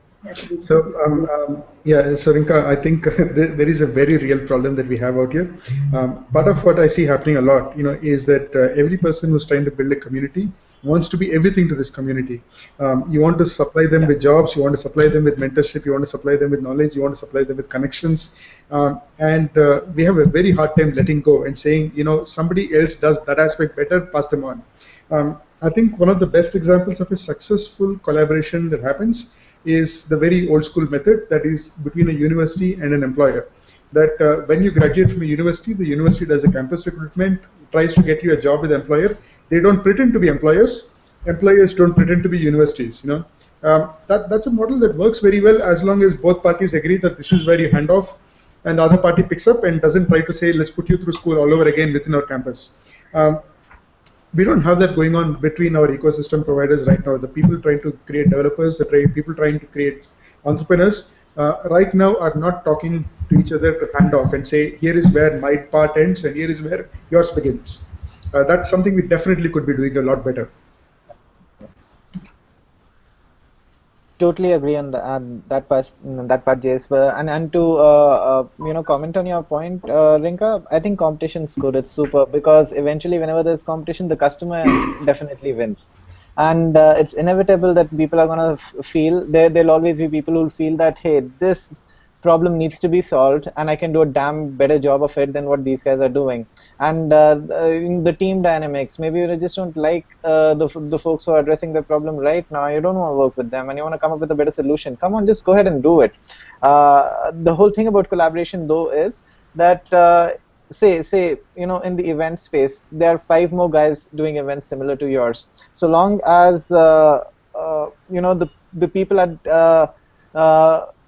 So yeah, so Rinka, I think there is a very real problem that we have out here. Part of what I see happening a lot, is that every person who's trying to build a community wants to be everything to this community. You want to supply them with jobs, you want to supply them with mentorship, you want to supply them with knowledge, you want to supply them with connections, and we have a very hard time letting go and saying, somebody else does that aspect better, pass them on. I think one of the best examples of a successful collaboration that happens is the very old school method that is between a university and an employer. That when you graduate from a university, the university does a campus recruitment, tries to get you a job with the employer. They don't pretend to be employers. Employers don't pretend to be universities. That's a model that works very well as long as both parties agree that this is where you hand off, and the other party picks up and doesn't try to say, let's put you through school all over again within our campus. We don't have that going on between our ecosystem providers right now. The people trying to create developers, the people trying to create entrepreneurs, right now are not talking to each other to hand off and say, here is where my part ends and here is where yours begins. That's something we definitely could be doing a lot better. Totally agree on that part, Jace. And to comment on your point, Rinka, I think competition is good. It's super, because eventually, whenever there's competition, the customer definitely wins. And it's inevitable that people are gonna feel there'll always be people who'll feel that, hey, this problem needs to be solved, and I can do a damn better job of it than what these guys are doing. And the team dynamics, maybe you just don't like the folks who are addressing the problem right now. You don't want to work with them, and you want to come up with a better solution. Come on, just go ahead and do it. The whole thing about collaboration, though, is that say in the event space, there are 5 more guys doing events similar to yours. So long as the people at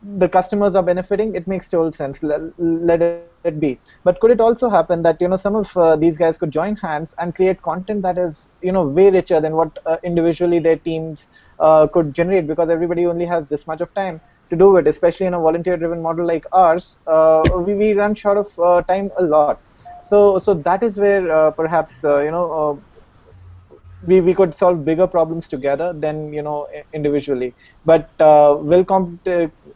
the customers are benefiting, it makes total sense. Let it be. But could it also happen that some of these guys could join hands and create content that is way richer than what individually their teams could generate, because everybody only has this much of time to do it, especially in a volunteer-driven model like ours. We run short of time a lot. So that is where perhaps we could solve bigger problems together than individually. But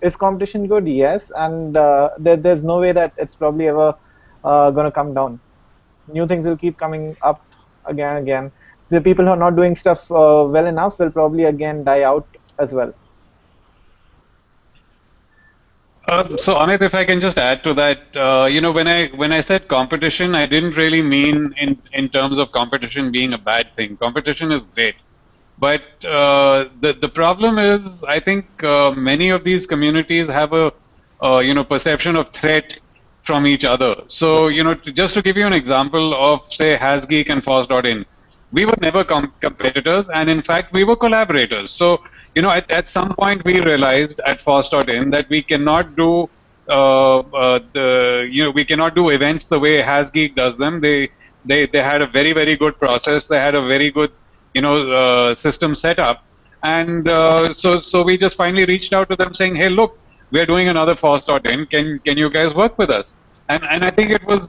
is competition good? Yes, and there's no way that it's probably ever going to come down. New things will keep coming up again and again. The people who are not doing stuff well enough will probably again die out as well. So Amit, if I can just add to that, when I said competition, I didn't really mean in terms of competition being a bad thing. Competition is great, but the problem is, I think many of these communities have a perception of threat from each other. So just to give you an example of, say, Hasgeek and Force.in, we were never competitors, and in fact we were collaborators. So at some point we realized at Force.in that we cannot do we cannot do events the way Hasgeek does them. They had a very, very good process. They had a very good system set up, and so we just finally reached out to them saying, hey, look, we're doing another Force.in. Can you guys work with us? And I think it was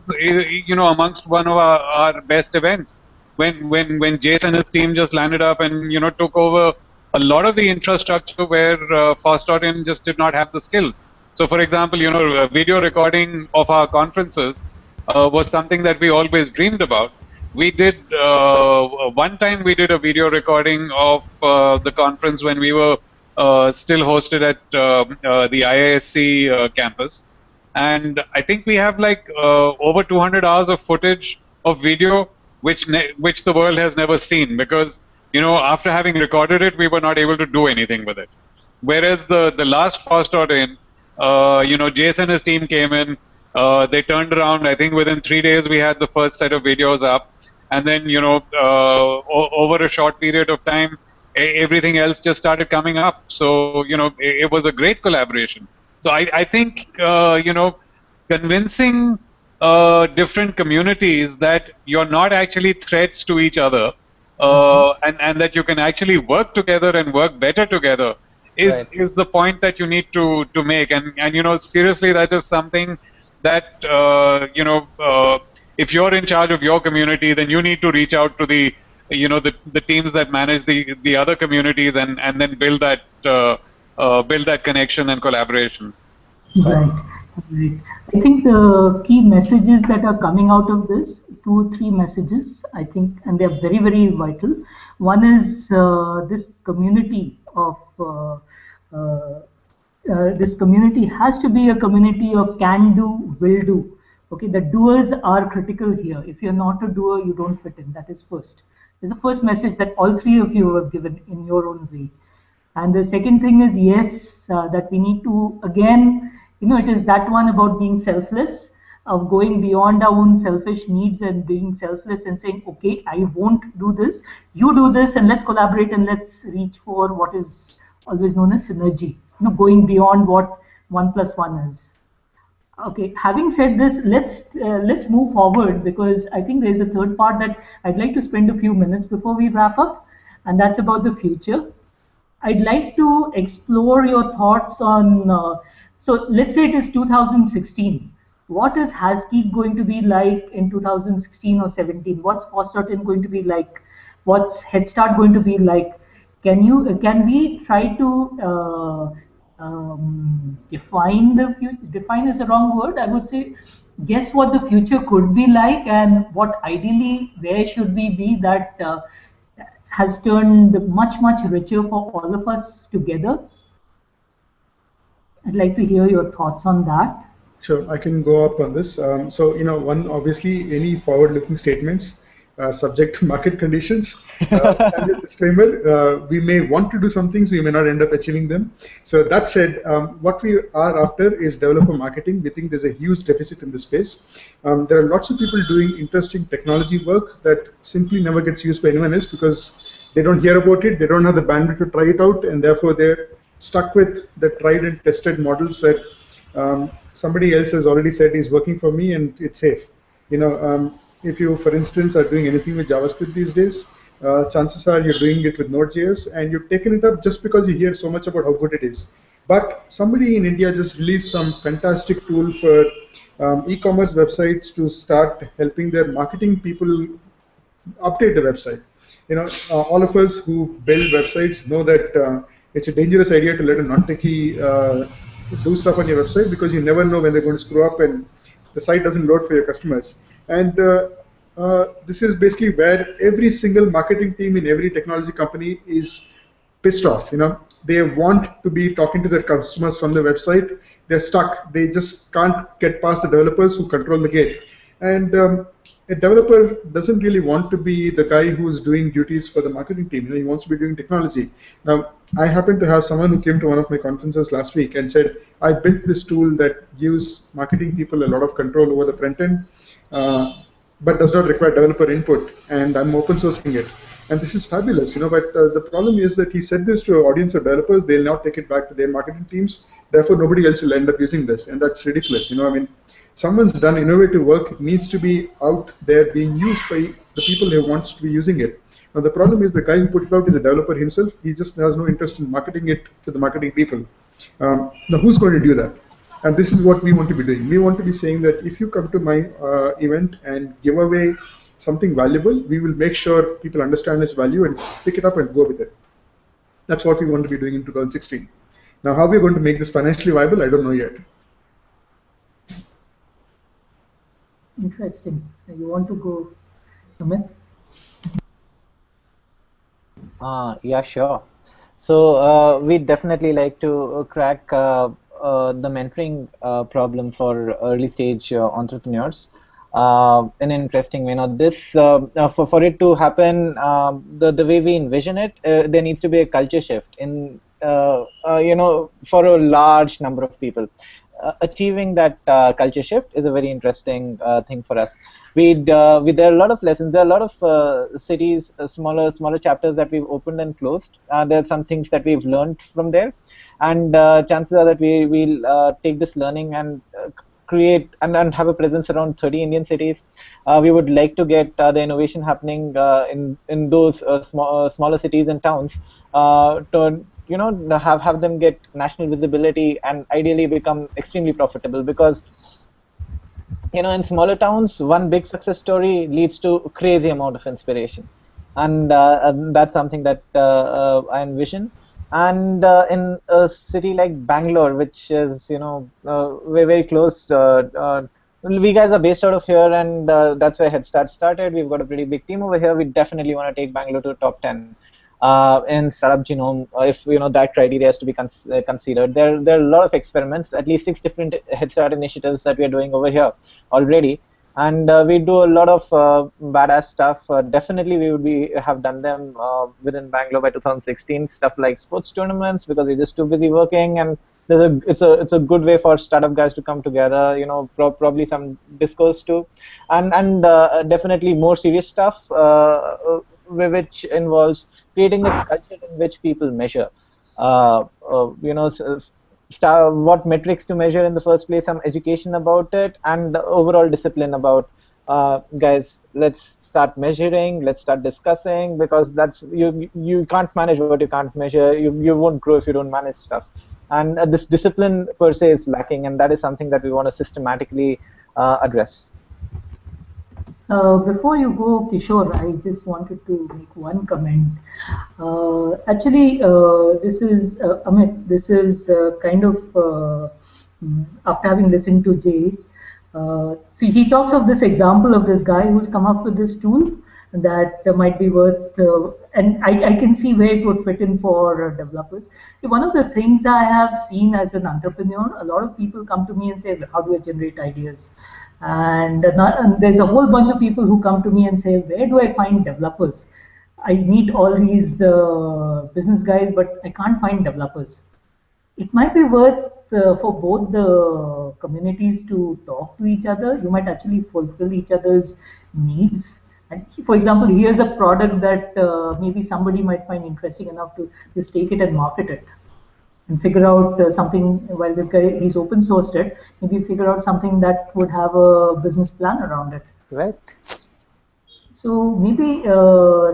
amongst one of our best events when Jason and his team just landed up and took over a lot of the infrastructure where Force.in just did not have the skills. So, for example, video recording of our conferences was something that we always dreamed about. we did one time we did a video recording of the conference when we were still hosted at the IISc campus, and I think we have like over 200 hours of footage of video which the world has never seen, because after having recorded it, we were not able to do anything with it. Whereas the last Fostot in, Jason and his team came in. They turned around. I think within 3 days we had the first set of videos up, and then over a short period of time, everything else just started coming up. So it was a great collaboration. So I think convincing different communities that you're not actually threats to each other, and that you can actually work together and work better together is the point that you need to make. And seriously, that is something that if you're in charge of your community, then you need to reach out to the teams that manage the other communities, and then build that connection and collaboration. Right. Right. I think the key messages that are coming out of this, 2 or 3 messages, I think, and they're very, very vital. One is this community of this community has to be a community of can do, will do. Okay, the doers are critical here. If you're not a doer, you don't fit in. That is first. There's the first message that all 3 of you have given in your own way. And the second thing is, yes, that we need to, again, it is that one about being selfless, of going beyond our own selfish needs and being selfless and saying, okay, I won't do this, you do this, and let's collaborate and let's reach for what is always known as synergy, going beyond what 1 + 1 is. Okay, having said this, let's move forward, because I think there's a third part that I'd like to spend a few minutes before we wrap up, and that's about the future. I'd like to explore your thoughts on, so let's say it is 2016. What is Hasgeek going to be like in 2016 or 17? What's Fostot going to be like? What's Headstart going to be like? Can we try to define the future? Define is a wrong word. I would say guess what the future could be like, and what ideally where should we be that has turned much, much richer for all of us together. I'd like to hear your thoughts on that. Sure, I can go up on this. So, one, obviously, any forward-looking statements are subject to market conditions. And a disclaimer, we may want to do some things, we may not end up achieving them. So that said, what we are after is developer marketing. We think there's a huge deficit in this space. There are lots of people doing interesting technology work that simply never gets used by anyone else because they don't hear about it, they don't have the bandwidth to try it out, and therefore they're stuck with the tried and tested models that somebody else has already said is working for me and it's safe. If you, for instance, are doing anything with JavaScript these days, chances are you're doing it with Node.js, and you've taken it up just because you hear so much about how good it is. But somebody in India just released some fantastic tool for e-commerce websites to start helping their marketing people update the website. All of us who build websites know that it's a dangerous idea to let a non-techie do stuff on your website, because you never know when they're going to screw up and the site doesn't load for your customers. And this is basically where every single marketing team in every technology company is pissed off. They want to be talking to their customers from the website. They're stuck. They just can't get past the developers who control the gate. And a developer doesn't really want to be the guy who's doing duties for the marketing team. He wants to be doing technology. Now, I happen to have someone who came to one of my conferences last week and said, I built this tool that gives marketing people a lot of control over the front end, but does not require developer input, and I'm open sourcing it. And this is fabulous, but the problem is that he said this to an audience of developers. They'll now take it back to their marketing teams. Therefore, nobody else will end up using this, and that's ridiculous. Someone's done innovative work. It needs to be out there being used by the people who wants to be using it. Now, the problem is the guy who put it out is a developer himself. He just has no interest in marketing it to the marketing people. Now, who's going to do that? And this is what we want to be doing. We want to be saying that if you come to my event and give away something valuable, we will make sure people understand its value and pick it up and go with it. That's what we want to be doing in 2016. Now, how we're going to make this financially viable, I don't know yet. Interesting. You want to go Amit? Yeah, sure. So we'd definitely like to crack the mentoring problem for early stage entrepreneurs in an interesting way. Now, this for it to happen, the way we envision it, there needs to be a culture shift in for a large number of people. Achieving that culture shift is a very interesting thing for us. There are a lot of lessons. There are a lot of cities, smaller chapters that we've opened and closed. There are some things that we've learned from there, and chances are that we will take this learning and create and have a presence around 30 Indian cities. We would like to get the innovation happening in those smaller cities and towns to have them get national visibility and ideally become extremely profitable, because in smaller towns, one big success story leads to a crazy amount of inspiration, and that's something that I envision. And in a city like Bangalore, which is very very close, we guys are based out of here, and that's where Headstart started. We've got a pretty big team over here. We definitely want to take Bangalore to top 10 in startup genome, if that criteria is to be considered. There are a lot of experiments, at least 6 different Head Start initiatives that we are doing over here already, and we do a lot of badass stuff. Definitely, we would have done them within Bangalore by 2016. Stuff like sports tournaments, because we're just too busy working, and it's a good way for startup guys to come together. Probably some discourse too, and definitely more serious stuff, which involves creating a culture in which people measure. What metrics to measure in the first place, some education about it, and the overall discipline about guys, let's start measuring, let's start discussing, because that's you can't manage what you can't measure. You won't grow if you don't manage stuff, and this discipline per se is lacking, and that is something that we want to systematically address. Before you go, Kishore, I just wanted to make one comment. Actually, this is Amit. This is kind of after having listened to Jay's. See, he talks of this example of this guy who's come up with this tool that might be worth, and I can see where it would fit in for developers. See, one of the things I have seen as an entrepreneur, a lot of people come to me and say, "How do I generate ideas?" And there's a whole bunch of people who come to me and say, where do I find developers? I meet all these business guys, but I can't find developers. It might be worth for both the communities to talk to each other. You might actually fulfill each other's needs. And for example, here's a product that maybe somebody might find interesting enough to just take it and market it, and figure out something. While this guy, he's open sourced it, maybe figure out something that would have a business plan around it. Right. So maybe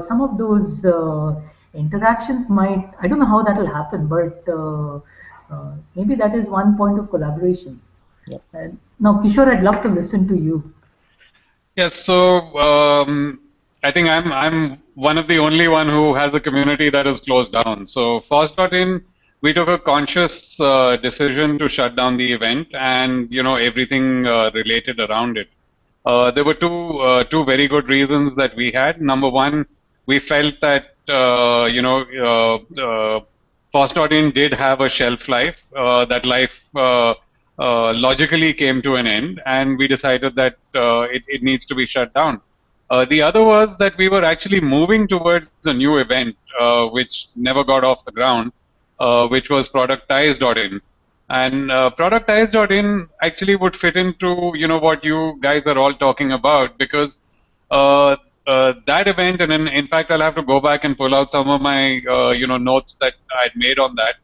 some of those interactions might, I don't know how that will happen, but maybe that is one point of collaboration. Yeah. Now, Kishore, I'd love to listen to you. Yes, so I think I'm one of the only one who has a community that is closed down. So Fast.in, we took a conscious decision to shut down the event and everything related around it. There were two very good reasons that we had. Number one, we felt that Fast.in did have a shelf life. That life logically came to an end, and we decided that it needs to be shut down. The other was that we were actually moving towards a new event, which never got off the ground, which was Productize.in. And Productize.in actually would fit into what you guys are all talking about, because that event, and in fact I'll have to go back and pull out some of my notes that I'd made on that.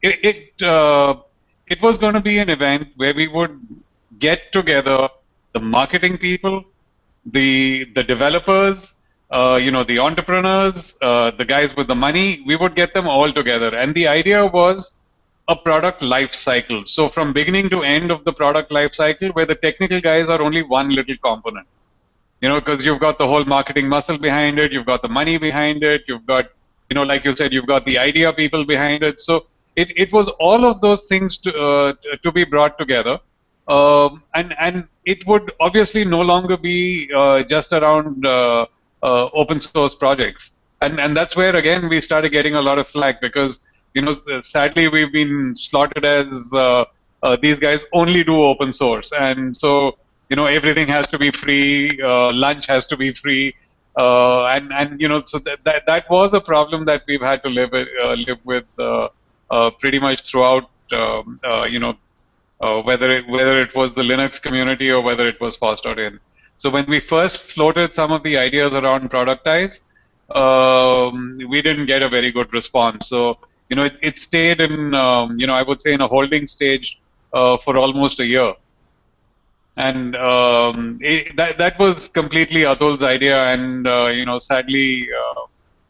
It was going to be an event where we would get together the marketing people, the developers, the entrepreneurs, the guys with the money. We would get them all together, and the idea was a product life cycle. So from beginning to end of the product life cycle, where the technical guys are only one little component, because you've got the whole marketing muscle behind it, you've got the money behind it, you've got, like you said, you've got the idea people behind it. So it was all of those things to be brought together. and it would obviously no longer be just around open source projects, and that's where again we started getting a lot of flack because sadly we've been slotted as these guys only do open source, and so everything has to be free, lunch has to be free, and so that was a problem that we've had to live with pretty much throughout whether it was the Linux community or whether it was FOSS.in. So when we first floated some of the ideas around productize, we didn't get a very good response. So it stayed in I would say in a holding stage for almost a year, and that was completely Atul's idea, and sadly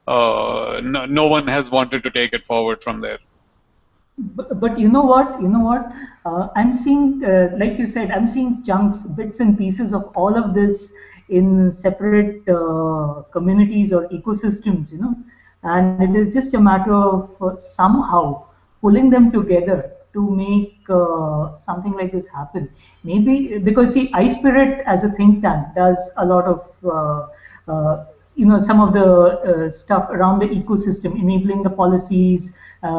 no one has wanted to take it forward from there. But you know what? I'm seeing, like you said, I'm seeing chunks, bits and pieces of all of this in separate communities or ecosystems, and it is just a matter of somehow pulling them together to make something like this happen. Maybe because see, iSPIRT as a think tank does a lot of some of the stuff around the ecosystem, enabling the policies,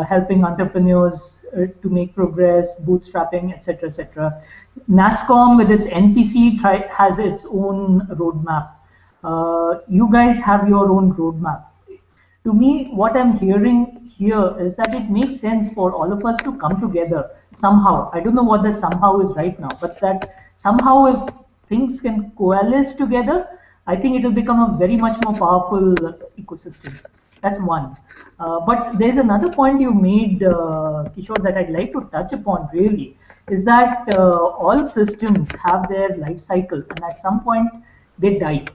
helping entrepreneurs to make progress, bootstrapping, etc., etc. NASSCOM with its NPC has its own roadmap. You guys have your own roadmap. To me, what I'm hearing here is that it makes sense for all of us to come together somehow. I don't know what that somehow is right now, but that somehow if things can coalesce together, I think it will become a very much more powerful ecosystem. That's one. But there's another point you made, Kishore, that I'd like to touch upon really, is that all systems have their life cycle, and at some point they die.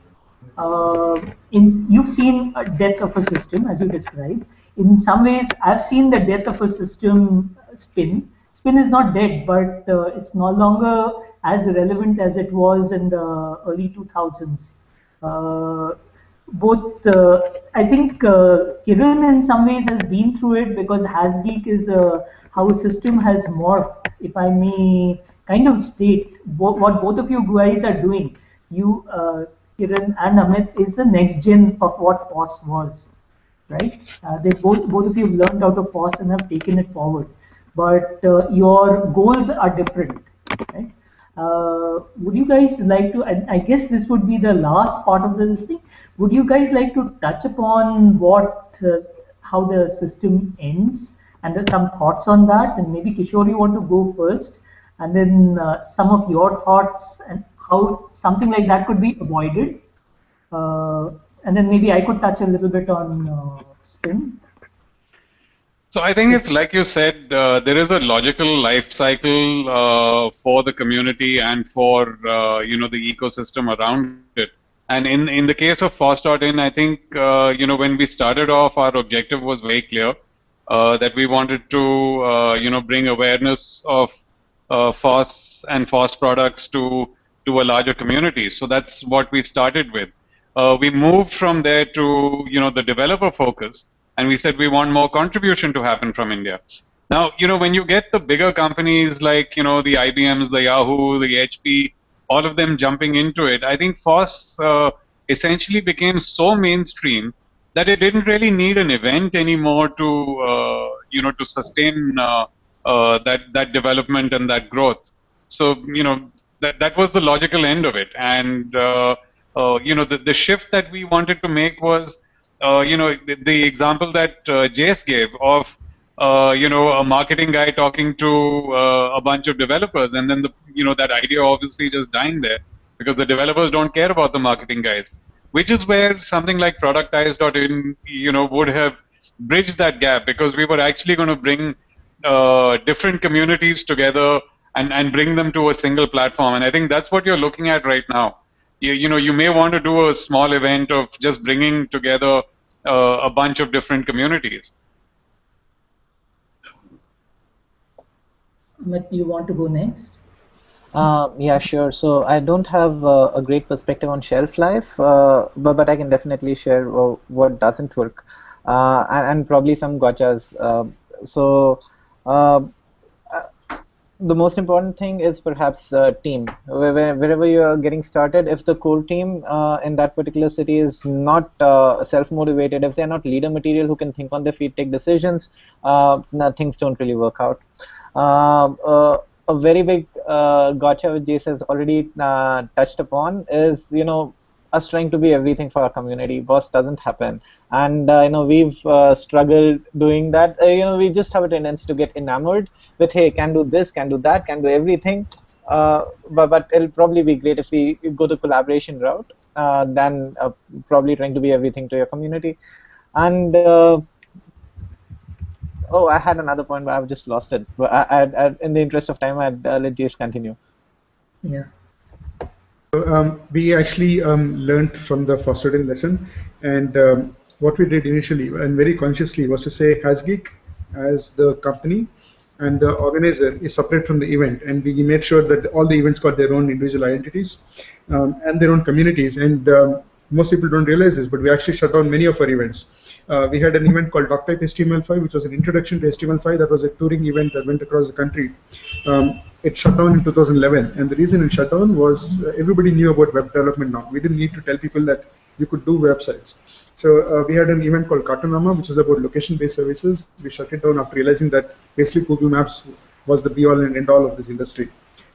You've seen a death of a system, as you described. In some ways, I've seen the death of a system, SPIN. SPIN is not dead, but it's no longer as relevant as it was in the early 2000s. I think Kiran in some ways has been through it because Hasgeek is how a system has morphed, if I may kind of state what both of you guys are doing. You, Kiran and Amit, is the next gen of what FOSS was, right? They both of you have learned out of FOSS and have taken it forward, but your goals are different, right? Would you guys like to, I guess this would be the last part of this thing, would you guys like to touch upon how the system ends and there's some thoughts on that? And maybe Kishore, you want to go first, and then some of your thoughts and how something like that could be avoided. And then maybe I could touch a little bit on SPIN. So I think it's like you said, there is a logical life cycle for the community and for the ecosystem around it. And in the case of FOSS.in, I think when we started off, our objective was very clear that we wanted to bring awareness of FOSS and FOSS products to a larger community. So that's what we started with. We moved from there to the developer focus. And we said we want more contribution to happen from India. Now, when you get the bigger companies like, the IBMs, the Yahoo, the HP, all of them jumping into it, I think FOSS essentially became so mainstream that it didn't really need an event anymore to, to sustain that development and that growth. So, that was the logical end of it. And, the shift that we wanted to make was, the example that Jace gave of, a marketing guy talking to a bunch of developers, and then that idea obviously just dying there because the developers don't care about the marketing guys, which is where something like productize.in, would have bridged that gap because we were actually going to bring different communities together and bring them to a single platform. And I think that's what you're looking at right now. You may want to do a small event of just bringing together a bunch of different communities. Amit, you want to go next? Yeah, sure. So I don't have a great perspective on shelf life, but I can definitely share what doesn't work and probably some gotchas. The most important thing is perhaps team. Wherever you are getting started, if the core team in that particular city is not self-motivated, if they're not leader material who can think on their feet, take decisions, no, things don't really work out. A very big gotcha which Jace has already touched upon is, us trying to be everything for our community. Boss doesn't happen, and we've struggled doing that. We just have a tendency to get enamored with, hey, can do this, can do that, can do everything. But it'll probably be great if we go the collaboration route than probably trying to be everything to your community. And oh, I had another point, but I've just lost it. But in the interest of time, I'd let Jace continue. Yeah. We actually learned from the fostered-in lesson, and what we did initially and very consciously was to say Hasgeek as the company and the organizer is separate from the event, and we made sure that all the events got their own individual identities and their own communities. And most people don't realize this, but we actually shut down many of our events. We had an event called DocType HTML5, which was an introduction to HTML5. That was a touring event that went across the country. It shut down in 2011, and the reason it shut down was everybody knew about web development now. We didn't need to tell people that you could do websites. So we had an event called Cartonama, which was about location-based services. We shut it down after realizing that basically Google Maps was the be-all and end-all of this industry.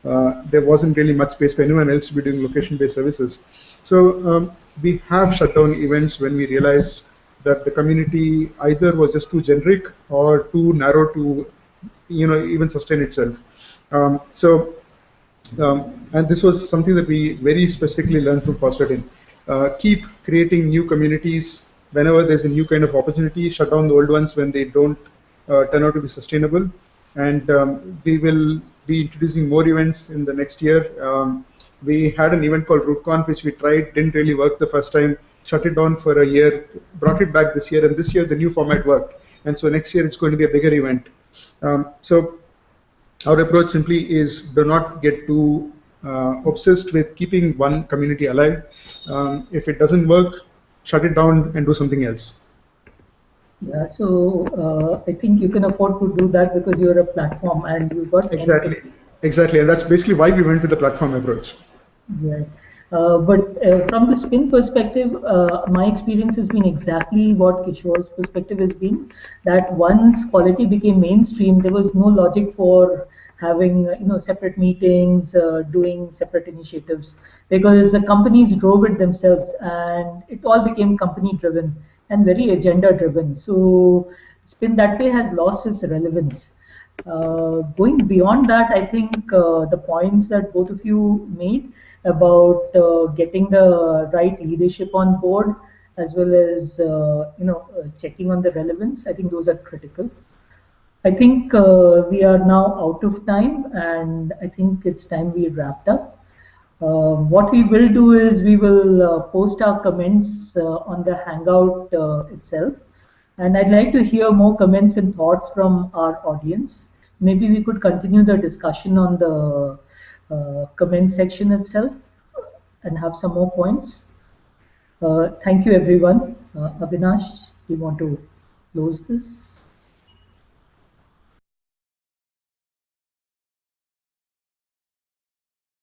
There wasn't really much space for anyone else to be doing location-based services. So we have shut down events when we realized that the community either was just too generic or too narrow to, even sustain itself. And this was something that we very specifically learned from fostered-in. Keep creating new communities whenever there's a new kind of opportunity. Shut down the old ones when they don't turn out to be sustainable. And we will be introducing more events in the next year. We had an event called RootConf, which we tried, didn't really work the first time, shut it down for a year, brought it back this year, and this year the new format worked. And so next year it's going to be a bigger event. So our approach simply is do not get too obsessed with keeping one community alive. If it doesn't work, shut it down and do something else. Yeah, so I think you can afford to do that because you're a platform and you've got Exactly, and that's basically why we went with the platform approach. Right. But from the spin perspective, my experience has been exactly what Kishore's perspective has been. That once quality became mainstream, there was no logic for having separate meetings, doing separate initiatives, because the companies drove it themselves, and it all became company driven and very agenda driven. So spin that way has lost its relevance. Going beyond that, I think the points that both of you made about getting the right leadership on board, as well as checking on the relevance, I think those are critical. I think we are now out of time, and I think it's time we wrapped up. What we will do is we will post our comments on the Hangout itself. And I'd like to hear more comments and thoughts from our audience. Maybe we could continue the discussion on the comment section itself and have some more points. Thank you, everyone. Avinash, do you want to close this?